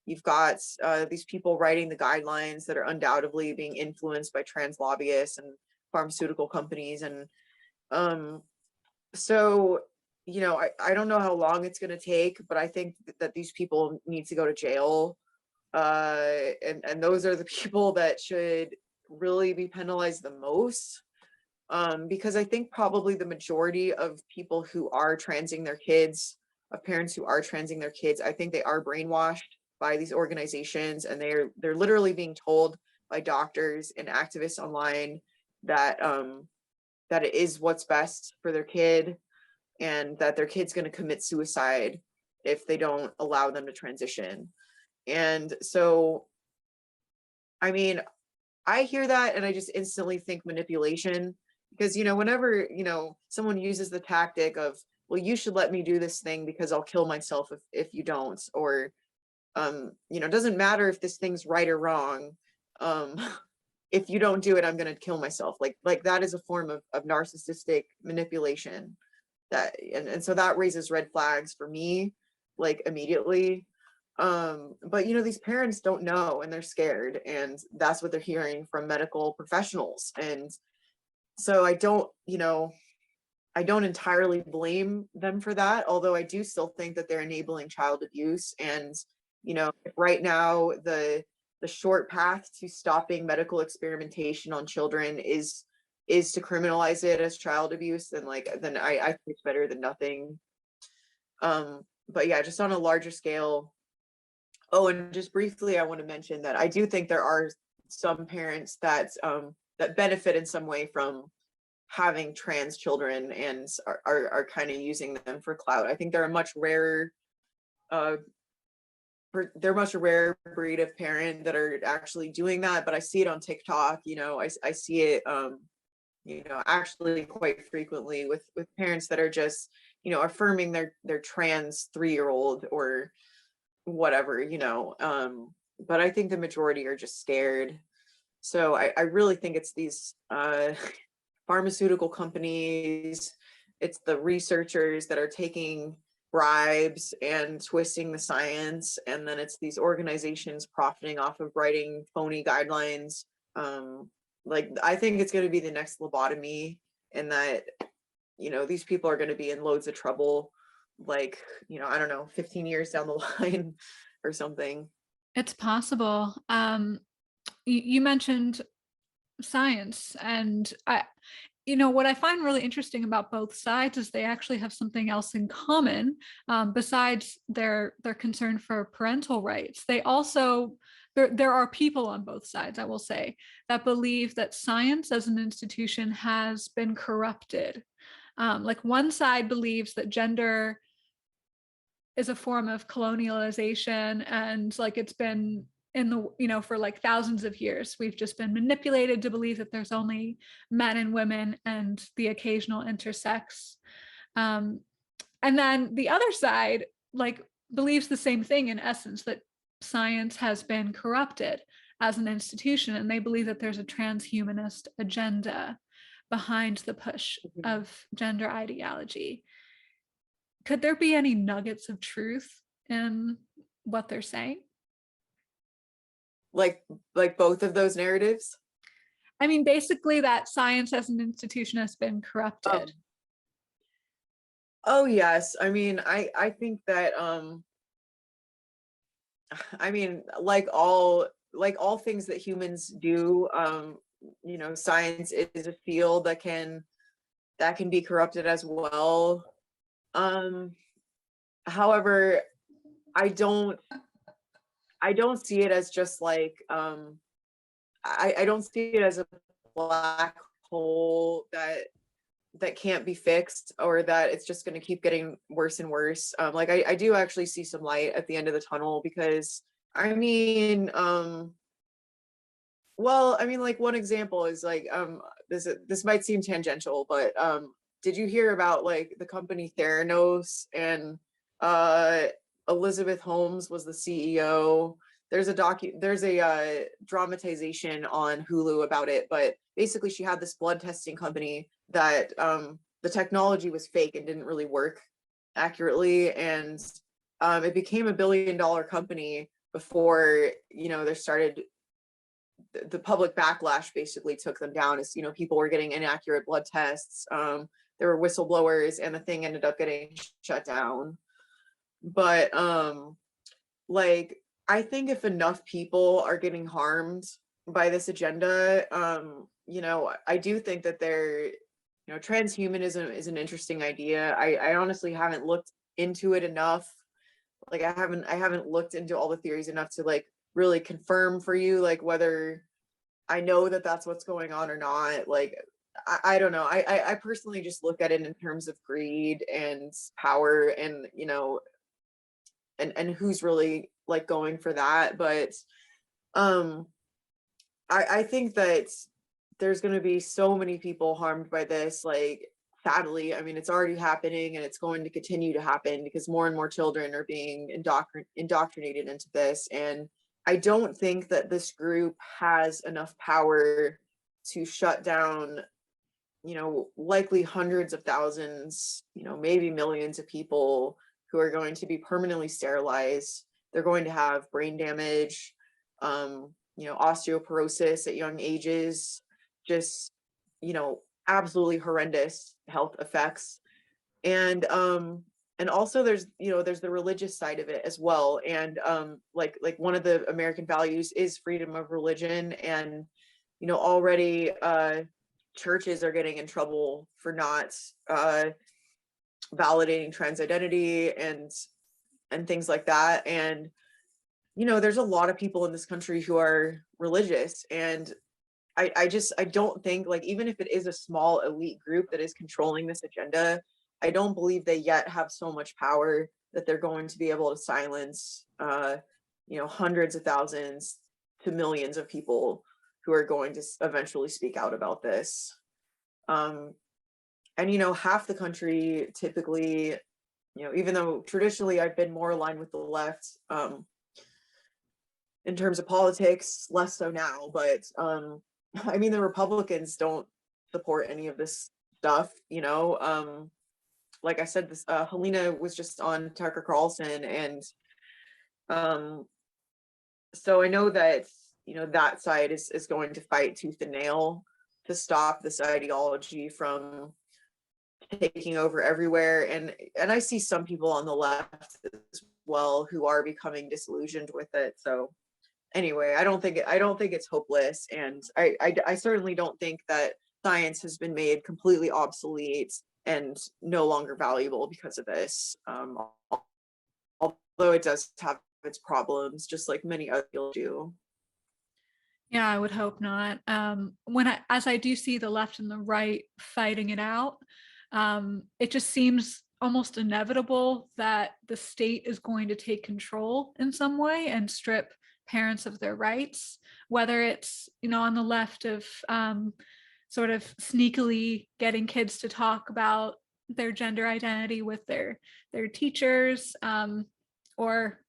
you've got these people writing the guidelines that are undoubtedly being influenced by trans lobbyists and pharmaceutical companies. And um, so, you know, I don't know how long it's going to take, but I think that these people need to go to jail. And those are the people that should really be penalized the most. Because I think probably the majority of people who are transing their kids, of parents who are transing their kids, I think they are brainwashed by these organizations, and they're literally being told by doctors and activists online that that it is what's best for their kid, and that their kid's going to commit suicide if they don't allow them to transition. And so, I mean, I hear that and I just instantly think manipulation, because, whenever, someone uses the tactic of, well, you should let me do this thing because I'll kill myself if you don't, or, it doesn't matter if this thing's right or wrong. Um, if you don't do it, I'm going to kill myself. Like that is a form of narcissistic manipulation and so that raises red flags for me, like immediately. But these parents don't know and they're scared, and that's what they're hearing from medical professionals. And so I don't entirely blame them for that, although I do still think that they're enabling child abuse. And right now the short path to stopping medical experimentation on children is to criminalize it as child abuse. Then I think it's better than nothing. But yeah, just on a larger scale. Oh, and just briefly, I want to mention that I do think there are some parents that benefit in some way from having trans children and are kind of using them for clout. I think they're a much rarer they're much a rare breed of parent that are actually doing that, but I see it on TikTok. I see it actually quite frequently with parents that are just affirming their trans 3-year-old or whatever. But I think the majority are just scared. So I really think it's these pharmaceutical companies, it's the researchers that are taking bribes and twisting the science, and then it's these organizations profiting off of writing phony guidelines. I think it's going to be the next lobotomy, and that these people are going to be in loads of trouble, I don't know, 15 years down the line or something. It's possible. You mentioned science, and what I find really interesting about both sides is they actually have something else in common, besides their concern for parental rights. They also, there are people on both sides, I will say, that believe that science as an institution has been corrupted. Like one side believes that gender is a form of colonialization, and like it's been in the for like thousands of years we've just been manipulated to believe that there's only men and women and the occasional intersex. And then the other side like believes the same thing, in essence, that science has been corrupted as an institution, and they believe that there's a transhumanist agenda behind the push of gender ideology. Could there be any nuggets of truth in what they're saying? Like both of those narratives? I mean, basically that science as an institution has been corrupted. Oh yes. I mean, I think that I mean, like all things that humans do, science is a field that can be corrupted as well. However, I don't see it as just I don't see it as a black hole that can't be fixed, or that it's just going to keep getting worse and worse. I do actually see some light at the end of the tunnel, because I mean, well, I mean, like one example is this might seem tangential, but did you hear about the company Theranos, and Elizabeth Holmes was the CEO? There's a dramatization on Hulu about it, but basically she had this blood testing company that the technology was fake and didn't really work accurately, and it became $1 billion company before there started the public backlash. Basically took them down, as people were getting inaccurate blood tests. There were whistleblowers, and the thing ended up getting shut down. But I think if enough people are getting harmed by this agenda, I do think that transhumanism is an interesting idea. I honestly haven't looked into it enough. I haven't looked into all the theories enough to really confirm for you whether I know that that's what's going on or not. I don't know. I personally just look at it in terms of greed and power, and and who's really going for that. But I think that there's going to be so many people harmed by this, like, sadly. I mean, it's already happening and it's going to continue to happen because more and more children are being indoctrinated into this. And I don't think that this group has enough power to shut down, likely hundreds of thousands, maybe millions of people who are going to be permanently sterilized. They're going to have brain damage, osteoporosis at young ages, just, absolutely horrendous health effects. And also there's the religious side of it as well. And like one of the American values is freedom of religion. And already churches are getting in trouble for not validating trans identity and things like that. And there's a lot of people in this country who are religious, and I don't think, like, even if it is a small elite group that is controlling this agenda, I don't believe they yet have so much power that they're going to be able to silence hundreds of thousands to millions of people who are going to eventually speak out about this. And half the country typically, even though traditionally I've been more aligned with the left in terms of politics, less so now, but I mean, the Republicans don't support any of this stuff, like I said, this Helena was just on Tucker Carlson, and so I know that that side is going to fight tooth and nail to stop this ideology from taking over everywhere. And I see some people on the left as well who are becoming disillusioned with it. So anyway, I don't think it's hopeless, and I certainly don't think that science has been made completely obsolete and no longer valuable because of this. Although it does have its problems, just like many other fields do. Yeah, I would hope not. As I do see the left and the right fighting it out, it just seems almost inevitable that the state is going to take control in some way and strip parents of their rights, whether it's, on the left of sort of sneakily getting kids to talk about their gender identity with their teachers, or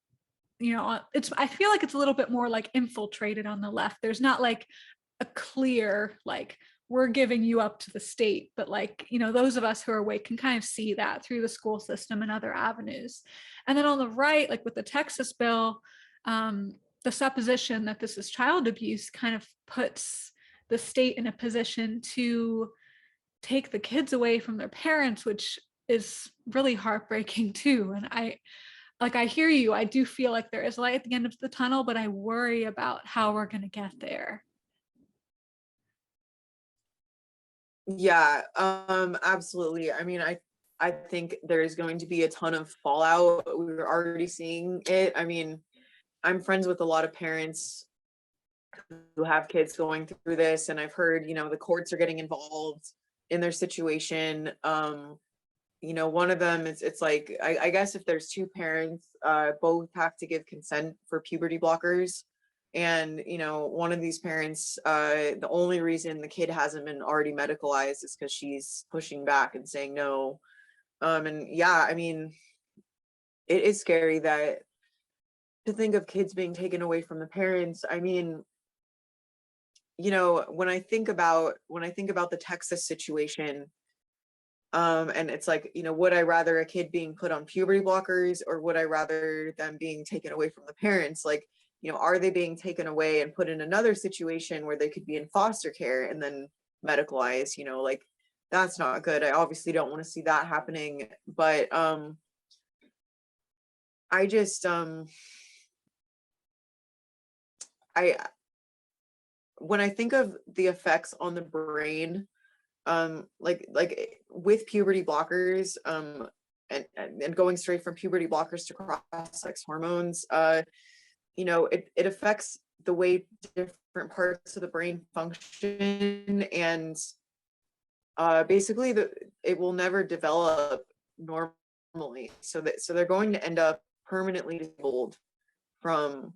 I feel like it's a little bit more like infiltrated on the left. There's not like a clear, like, we're giving you up to the state, but like, those of us who are awake can kind of see that through the school system and other avenues. And then on the right, like with the Texas bill, the supposition that this is child abuse kind of puts the state in a position to take the kids away from their parents, which is really heartbreaking too. And I hear you. I do feel like there is light at the end of the tunnel, but I worry about how we're going to get there. Yeah, absolutely. I mean, I think there is going to be a ton of fallout. We're already seeing it. I mean, I'm friends with a lot of parents who have kids going through this, and I've heard, the courts are getting involved in their situation. One of them is, it's like, I guess if there's two parents, both have to give consent for puberty blockers. And, one of these parents, the only reason the kid hasn't been already medicalized is because she's pushing back and saying no. And yeah, I mean, it is scary that to think of kids being taken away from the parents. I mean, when I think about the Texas situation, and it's like, would I rather a kid being put on puberty blockers, or would I rather them being taken away from the parents? Like, are they being taken away and put in another situation where they could be in foster care and then medicalized? Like, that's not good. I obviously don't want to see that happening. But I just when I think of the effects on the brain, like with puberty blockers, and going straight from puberty blockers to cross-sex hormones, it affects the way different parts of the brain function, and basically it will never develop normally. So they're going to end up permanently disabled from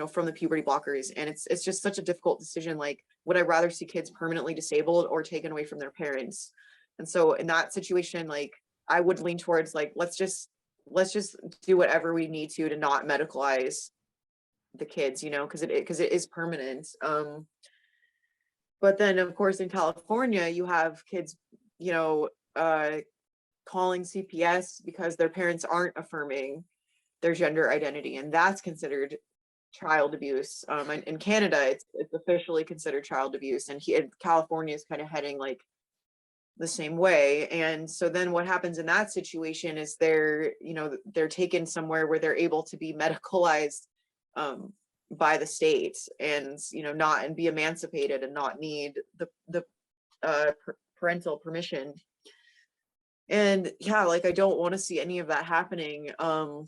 from the puberty blockers. And it's just such a difficult decision. Like, would I rather see kids permanently disabled or taken away from their parents? And so in that situation, like, I would lean towards like, let's just do whatever we need to not medicalize the kids, because it is permanent. But then of course in California, you have kids, calling CPS because their parents aren't affirming their gender identity, and that's considered child abuse. In Canada, it's officially considered child abuse, and California is kind of heading like the same way. And so then what happens in that situation is they're taken somewhere where they're able to be medicalized by the state, and not be emancipated and not need the parental permission. And yeah, like, I don't want to see any of that happening. I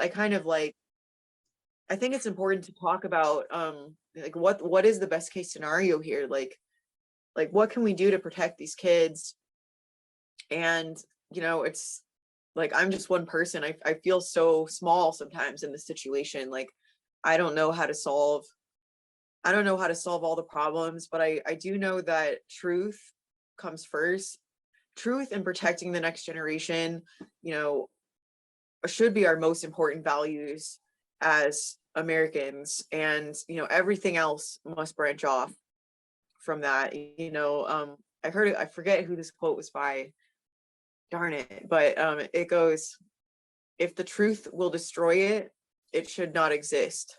kind of like, I think it's important to talk about like what is the best case scenario here, like what can we do to protect these kids? And it's like, I'm just one person. I feel so small sometimes in this situation. Like, I don't know how to solve all the problems, but I do know that truth comes first. Truth and protecting the next generation, should be our most important values as Americans. And everything else must branch off from that. I forget who this quote was by, darn it, but it goes, if the truth will destroy it, it should not exist.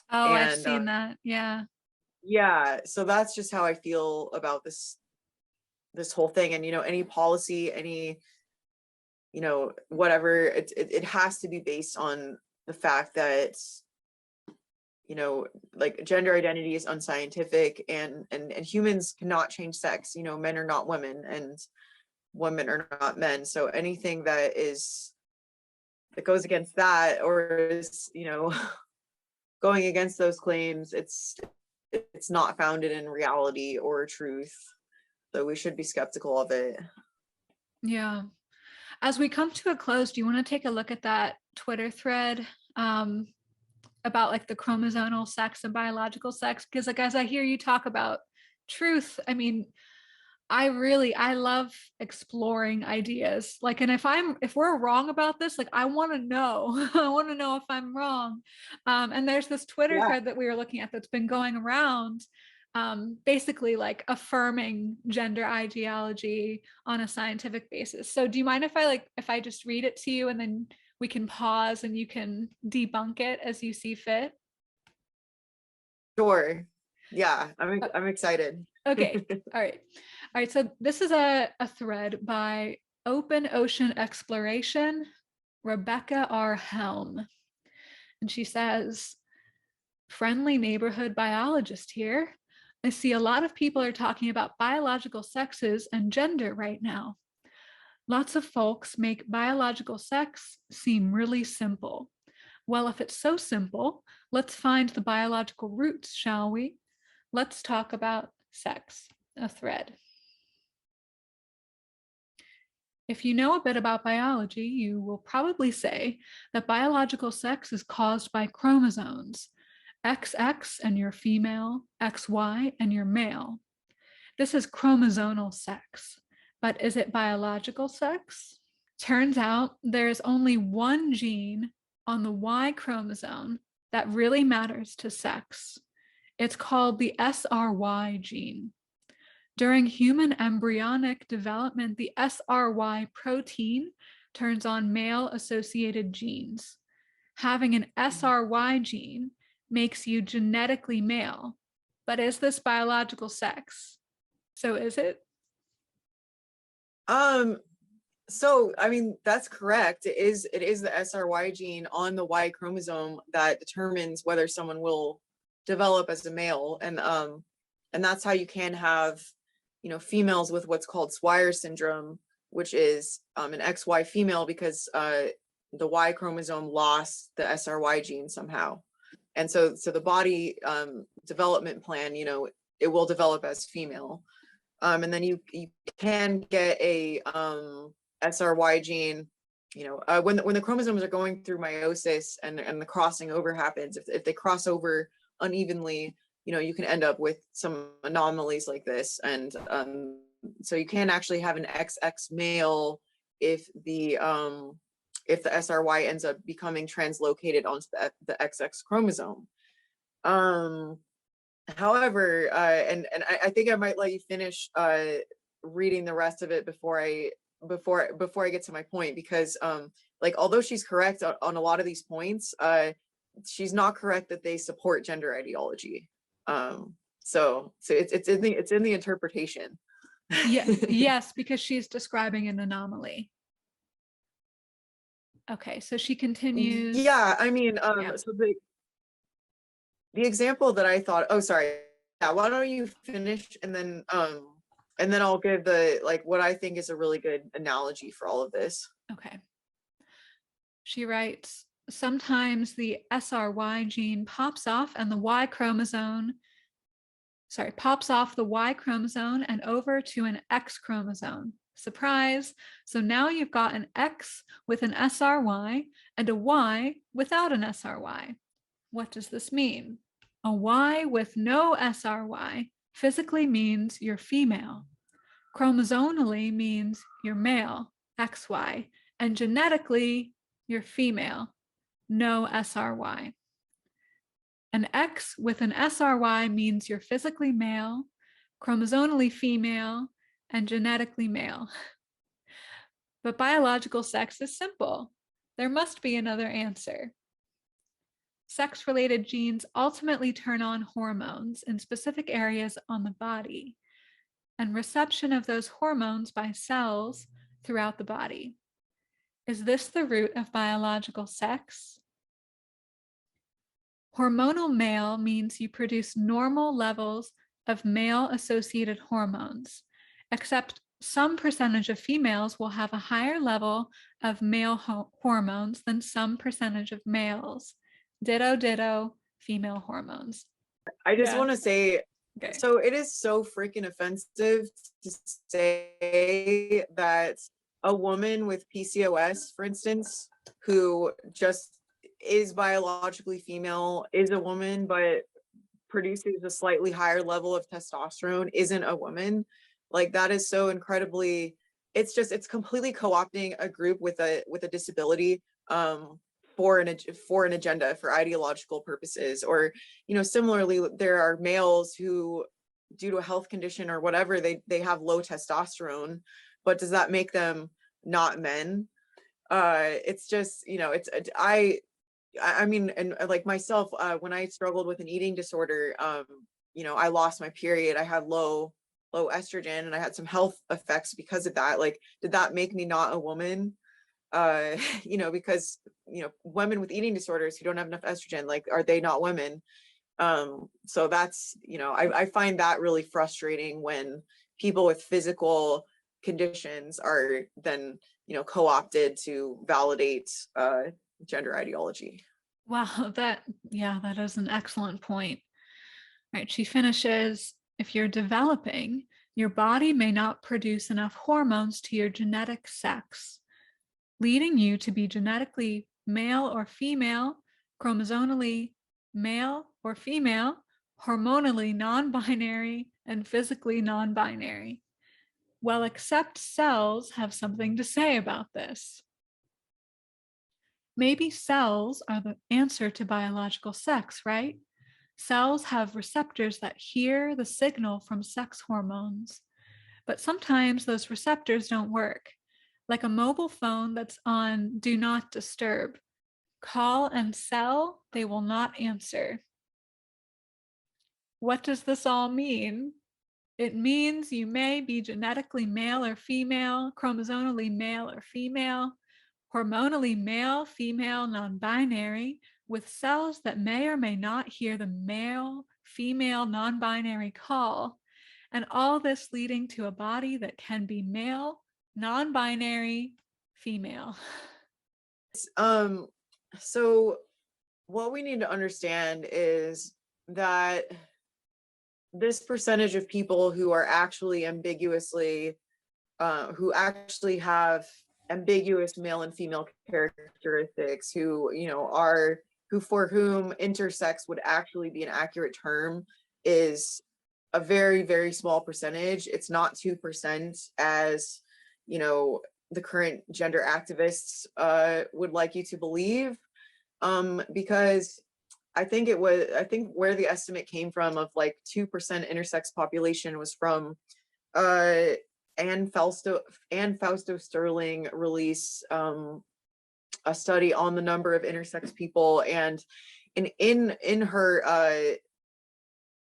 Oh, I've And seen that. Yeah. So that's just how I feel about this whole thing. And any policy, any whatever, it has to be based on the fact that like, gender identity is unscientific, and humans cannot change sex. Men are not women, and women are not men. So anything that goes against that, or is going against those claims, it's not founded in reality or truth. So we should be skeptical of it. Yeah. As we come to a close, do you want to take a look at that Twitter thread about like the chromosomal sex and biological sex? Because like, as I hear you talk about truth, I mean, I love exploring ideas. Like, and if we're wrong about this, like, I want to know, I want to know if I'm wrong. And there's this Twitter thread that we were looking at that's been going around, basically like affirming gender ideology on a scientific basis. So do you mind if I just read it to you, and then we can pause and you can debunk it as you see fit? Sure. Yeah, I'm excited. Okay. All right. So this is a thread by Open Ocean Exploration, Rebecca R. Helm. And she says, friendly neighborhood biologist here. I see a lot of people are talking about biological sexes and gender right now. Lots of folks make biological sex seem really simple. Well, if it's so simple, let's find the biological roots, shall we? Let's talk about sex. A thread. If you know a bit about biology, you will probably say that biological sex is caused by chromosomes, XX and you're female, XY and you're male. This is chromosomal sex, but is it biological sex? Turns out there's only one gene on the Y chromosome that really matters to sex. It's called the SRY gene. During human embryonic development, the SRY protein turns on male-associated genes. Having an SRY gene makes you genetically male, but is this biological sex? So is it? So I mean, that's correct. It is the SRY gene on the Y chromosome that determines whether someone will develop as a male, and that's how you can have females with what's called Swyer syndrome, which is an XY female, because the Y chromosome lost the SRY gene somehow. And so the body development plan, it will develop as female. And then you can get a SRY gene when the chromosomes are going through meiosis and the crossing over happens, if they cross over unevenly, you can end up with some anomalies like this. And so you can actually have an XX male if the SRY ends up becoming translocated onto the XX chromosome. However, and I think I might let you finish reading the rest of it before I get to my point, because like, although she's correct on a lot of these points, she's not correct that they support gender ideology. So it's in the interpretation. Yeah, yes, because she's describing an anomaly. Okay, so she continues. Yeah, I mean, Yeah. so the example that I thought, oh, sorry. Yeah, why don't you finish, and then I'll give what I think is a really good analogy for all of this. Okay. She writes, sometimes the SRY gene pops off the Y chromosome and over to an X chromosome. Surprise. So now you've got an X with an SRY and a Y without an SRY. What does this mean? A Y with no SRY physically means you're female. Chromosomally means you're male, XY, and genetically you're female, no SRY. An X with an SRY means you're physically male, chromosomally female, and genetically male. But biological sex is simple. There must be another answer. Sex-related genes ultimately turn on hormones in specific areas on the body, and reception of those hormones by cells throughout the body. Is this the root of biological sex? Hormonal male means you produce normal levels of male-associated hormones, except some percentage of females will have a higher level of male hormones than some percentage of males. Ditto, ditto, female hormones. I just want to say, okay. So it is so freaking offensive to say that a woman with PCOS, for instance, who just is biologically female, is a woman, but produces a slightly higher level of testosterone, isn't a woman. Like, that is so incredibly, it's completely co-opting a group with a disability for an agenda, for ideological purposes. Or, similarly, there are males who, due to a health condition or whatever, they have low testosterone, but does that make them not men? It's just, I mean, and like myself, when I struggled with an eating disorder, I lost my period, I had low estrogen, and I had some health effects because of that. Like, did that make me not a woman? Because women with eating disorders who don't have enough estrogen, like, are they not women? So that's, I find that really frustrating when people with physical conditions are then, co-opted to validate gender ideology. Wow, that is an excellent point. Right, she finishes, if you're developing, your body may not produce enough hormones to your genetic sex, leading you to be genetically male or female, chromosomally male or female, hormonally non-binary, and physically non-binary. Well, except cells have something to say about this. Maybe cells are the answer to biological sex, right? Cells have receptors that hear the signal from sex hormones, but sometimes those receptors don't work. Like a mobile phone that's on Do Not Disturb. Call and cell, they will not answer. What does this all mean? It means you may be genetically male or female, chromosomally male or female, hormonally male, female, non-binary, with cells that may or may not hear the male, female, non-binary call, and all this leading to a body that can be male, non-binary, female. So what we need to understand is that this percentage of people who are actually ambiguously, who actually have ambiguous male and female characteristics, who, you know, are, who for whom intersex would actually be an accurate term, is a very, very small percentage. It's not 2%, as, you know, the current gender activists would like you to believe, because I think where the estimate came from of like 2% intersex population was from Anne Fausto Sterling release a study on the number of intersex people, and in her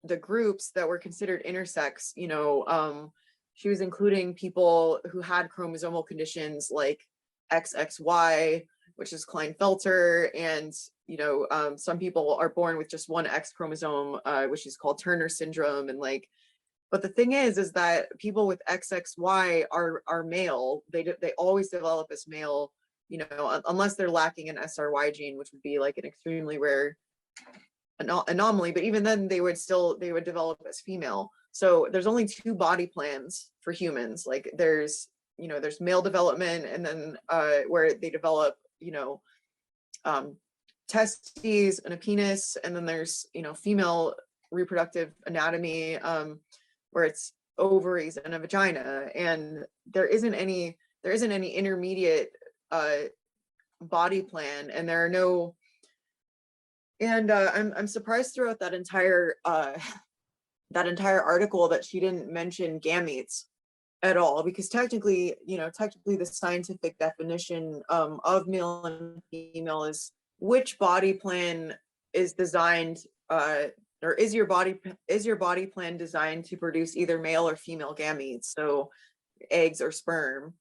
the groups that were considered intersex, you know, she was including people who had chromosomal conditions like XXY, which is Klinefelter, and, you know, some people are born with just one X chromosome, which is called Turner syndrome, and like, but the thing is that people with XXY are male. They always develop as male, you know, unless they're lacking an SRY gene, which would be like an extremely rare anomaly. But even then, they would develop as female. So there's only 2 body plans for humans. Like there's, you know, there's male development, and then where they develop, you know, testes and a penis, and then there's, you know, female reproductive anatomy, where it's ovaries and a vagina, and there isn't any intermediate body plan, and there are no, and I'm surprised throughout that entire article that she didn't mention gametes at all, because technically, you know, the scientific definition of male and female is which body plan is designed, or is your body plan designed to produce either male or female gametes, so eggs or sperm.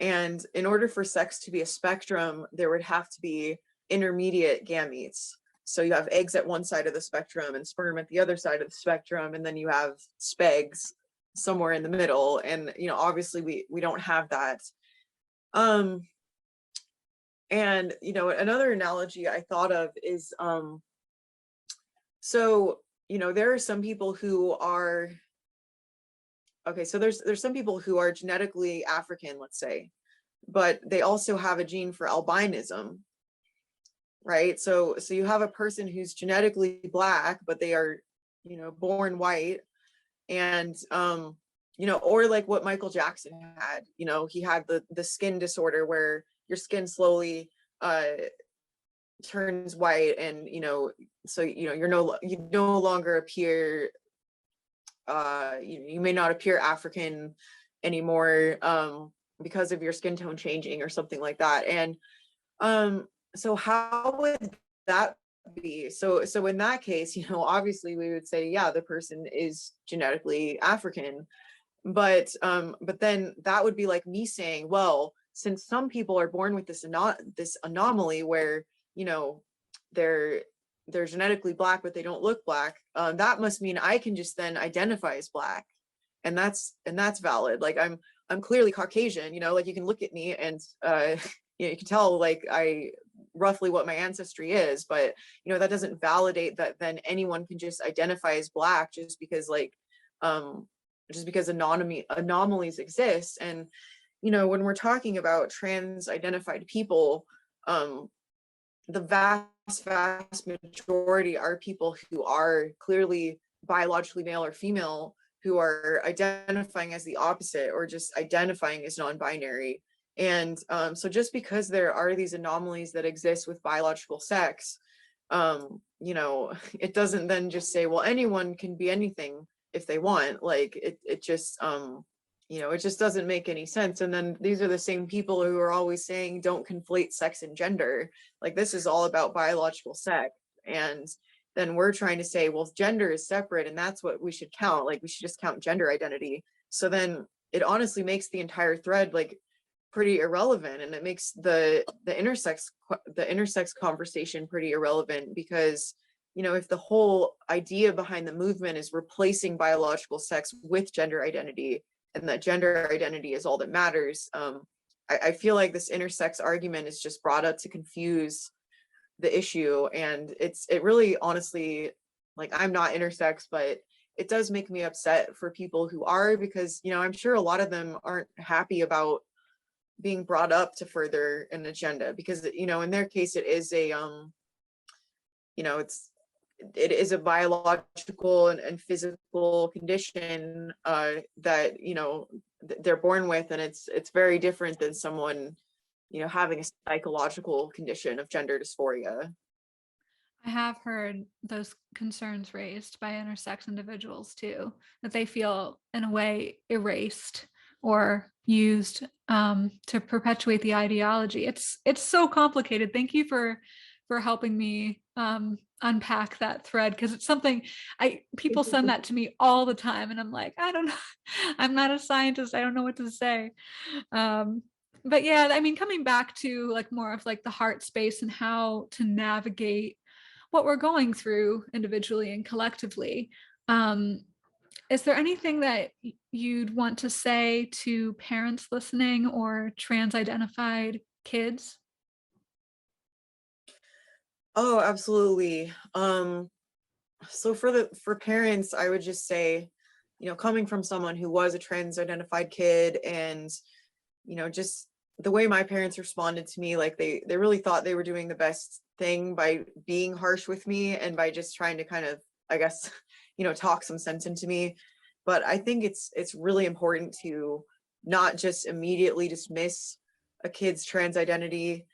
And in order for sex to be a spectrum, there would have to be intermediate gametes. So you have eggs at one side of the spectrum and sperm at the other side of the spectrum, and then you have spegs somewhere in the middle. And, you know, obviously we don't have that. And, you know, another analogy I thought of is, so, you know, there are some people who are, okay, so there's some people who are genetically African, let's say, but they also have a gene for albinism, right? So you have a person who's genetically Black, but they are, you know, born white, and, you know, or like what Michael Jackson had, you know, he had the skin disorder where your skin slowly turns white, and, you know, so, you know, you no longer appear, you may not appear African anymore, because of your skin tone changing or something like that. And so how would that be? So in that case, you know, obviously we would say, yeah, the person is genetically African, but then that would be like me saying, well, since some people are born with this anomaly where, you know, they're genetically Black but they don't look Black, that must mean I can just then identify as Black, and that's valid. Like I'm clearly Caucasian, you know, like you can look at me and you know, you can tell like roughly what my ancestry is, but, you know, that doesn't validate that then anyone can just identify as Black just because like anomalies exist. And, you know, when we're talking about trans identified people, the vast majority are people who are clearly biologically male or female, who are identifying as the opposite or just identifying as non-binary. And so just because there are these anomalies that exist with biological sex, you know, it doesn't then just say, well, anyone can be anything if they want. Like it just, you know, it just doesn't make any sense. And then these are the same people who are always saying, don't conflate sex and gender. Like this is all about biological sex. And then we're trying to say, well, gender is separate and that's what we should count. Like we should just count gender identity. So then it honestly makes the entire thread like pretty irrelevant, and it makes the intersex conversation pretty irrelevant, because, you know, if the whole idea behind the movement is replacing biological sex with gender identity, and that gender identity is all that matters, I feel like this intersex argument is just brought up to confuse the issue. And it really, honestly, like, I'm not intersex, but it does make me upset for people who are, because, you know, I'm sure a lot of them aren't happy about being brought up to further an agenda, because in their case it is a it is a biological and physical condition that they're born with, and it's very different than someone having a psychological condition of gender dysphoria. I have heard those concerns raised by intersex individuals too, that they feel in a way erased or used to perpetuate the ideology. It's so complicated. Thank you for helping me unpack that thread, because it's something people send that to me all the time, and I'm like, I don't know. I'm not a scientist. I don't know what to say. But yeah, I mean, coming back to like more of like the heart space and how to navigate what we're going through individually and collectively. Is there anything that you'd want to say to parents listening or trans-identified kids? Oh, absolutely. So for parents, I would just say, coming from someone who was a trans identified kid, and just the way my parents responded to me, like they really thought they were doing the best thing by being harsh with me and by just trying to kind of, I guess, talk some sense into me. But I think it's really important to not just immediately dismiss a kid's trans identity.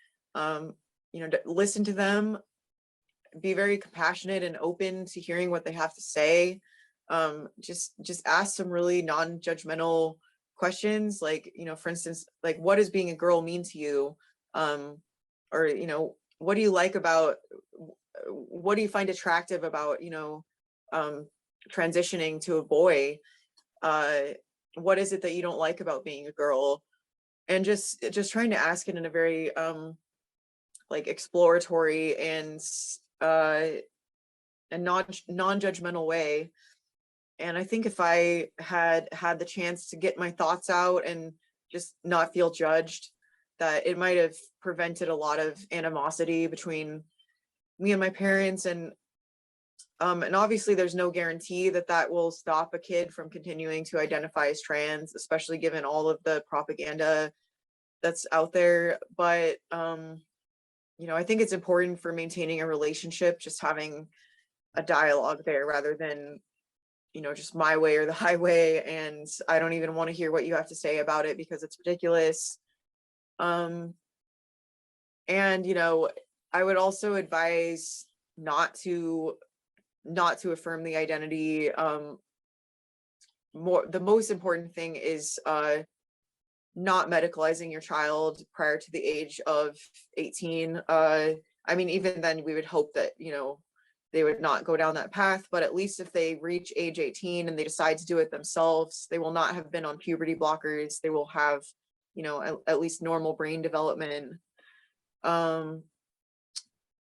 Listen to them, be very compassionate and open to hearing what they have to say. Just ask some really non-judgmental questions, like, for instance, like, what does being a girl mean to you? Or what do you like about, what do you find attractive about transitioning to a boy? What is it that you don't like about being a girl? And just trying to ask it in a very like exploratory and a non-judgmental way. And I think if I had the chance to get my thoughts out and just not feel judged, that it might have prevented a lot of animosity between me and my parents. And obviously there's no guarantee that that will stop a kid from continuing to identify as trans, especially given all of the propaganda that's out there. But I think it's important for maintaining a relationship, just having a dialogue there rather than just my way or the highway, and I don't even want to hear what you have to say about it because it's ridiculous. And I would also advise not to affirm the identity. The most important thing is not medicalizing your child prior to the age of 18. I mean, even then we would hope that they would not go down that path, but at least if they reach age 18 and they decide to do it themselves, they will not have been on puberty blockers. They will have, at least normal brain development. And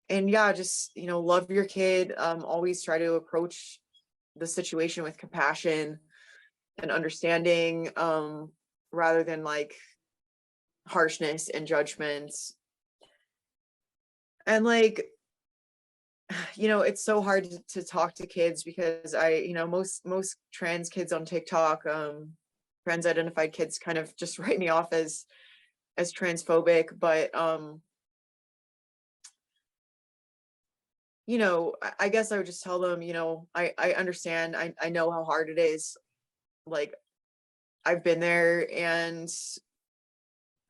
yeah, just, love your kid. Always try to approach the situation with compassion and understanding, rather than like harshness and judgment. And like, it's so hard to talk to kids because most trans kids on TikTok, trans identified kids kind of just write me off as transphobic. But I guess I would just tell them, I understand. I know how hard it is. Like, I've been there, and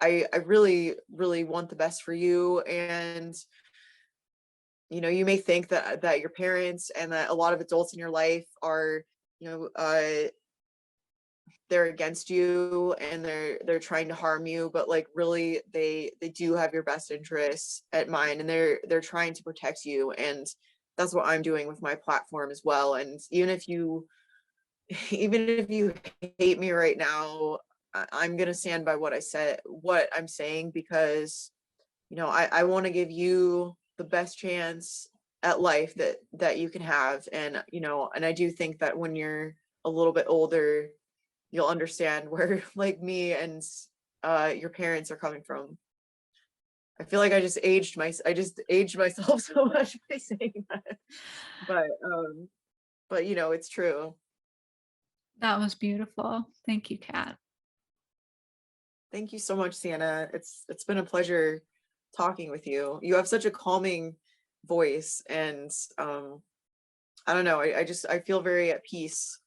I really, really want the best for you. And you may think that your parents and that a lot of adults in your life are, they're against you and they're trying to harm you, but like really they do have your best interests at mind, and they're trying to protect you. And that's what I'm doing with my platform as well. And even if you hate me right now, I'm gonna stand by what I'm saying, because I want to give you the best chance at life that you can have. And and I do think that when you're a little bit older, you'll understand where like me and your parents are coming from. I feel like I just aged myself so much by saying that. But it's true. That was beautiful. Thank you, Kat. Thank you so much, Sienna. It's been a pleasure talking with you. You have such a calming voice, and I don't know. I feel very at peace.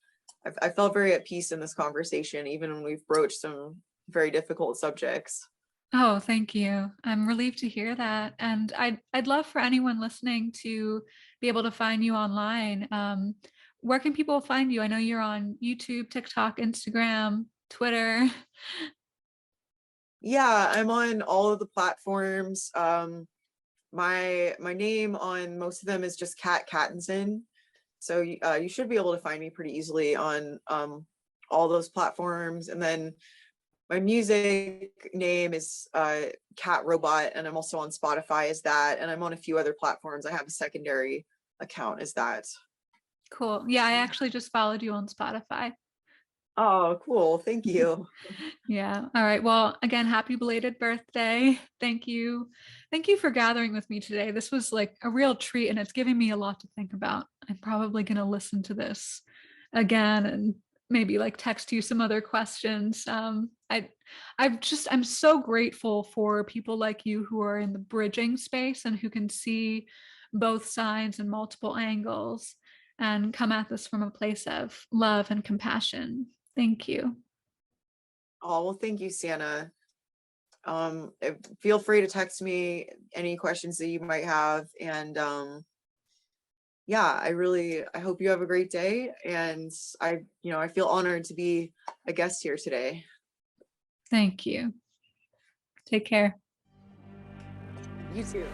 I felt very at peace in this conversation, even when we've broached some very difficult subjects. Oh, thank you. I'm relieved to hear that. And I'd love for anyone listening to be able to find you online. Where can people find you? I know you're on YouTube, TikTok, Instagram, Twitter. Yeah, I'm on all of the platforms. My name on most of them is just Cattinson. So you should be able to find me pretty easily on all those platforms. And then my music name is Cat Robot, and I'm also on Spotify as that, and I'm on a few other platforms. I have a secondary account as that. Cool. Yeah, I actually just followed you on Spotify. Oh, cool. Thank you. Yeah. All right. Well, again, happy belated birthday. Thank you. Thank you for gathering with me today. This was like a real treat and it's giving me a lot to think about. I'm probably going to listen to this again and maybe like text you some other questions. I'm so grateful for people like you who are in the bridging space and who can see both sides and multiple angles and come at this from a place of love and compassion. Thank you. Oh, well, thank you, Sienna. Feel free to text me any questions that you might have. And yeah, I hope you have a great day. And I feel honored to be a guest here today. Thank you. Take care. You too.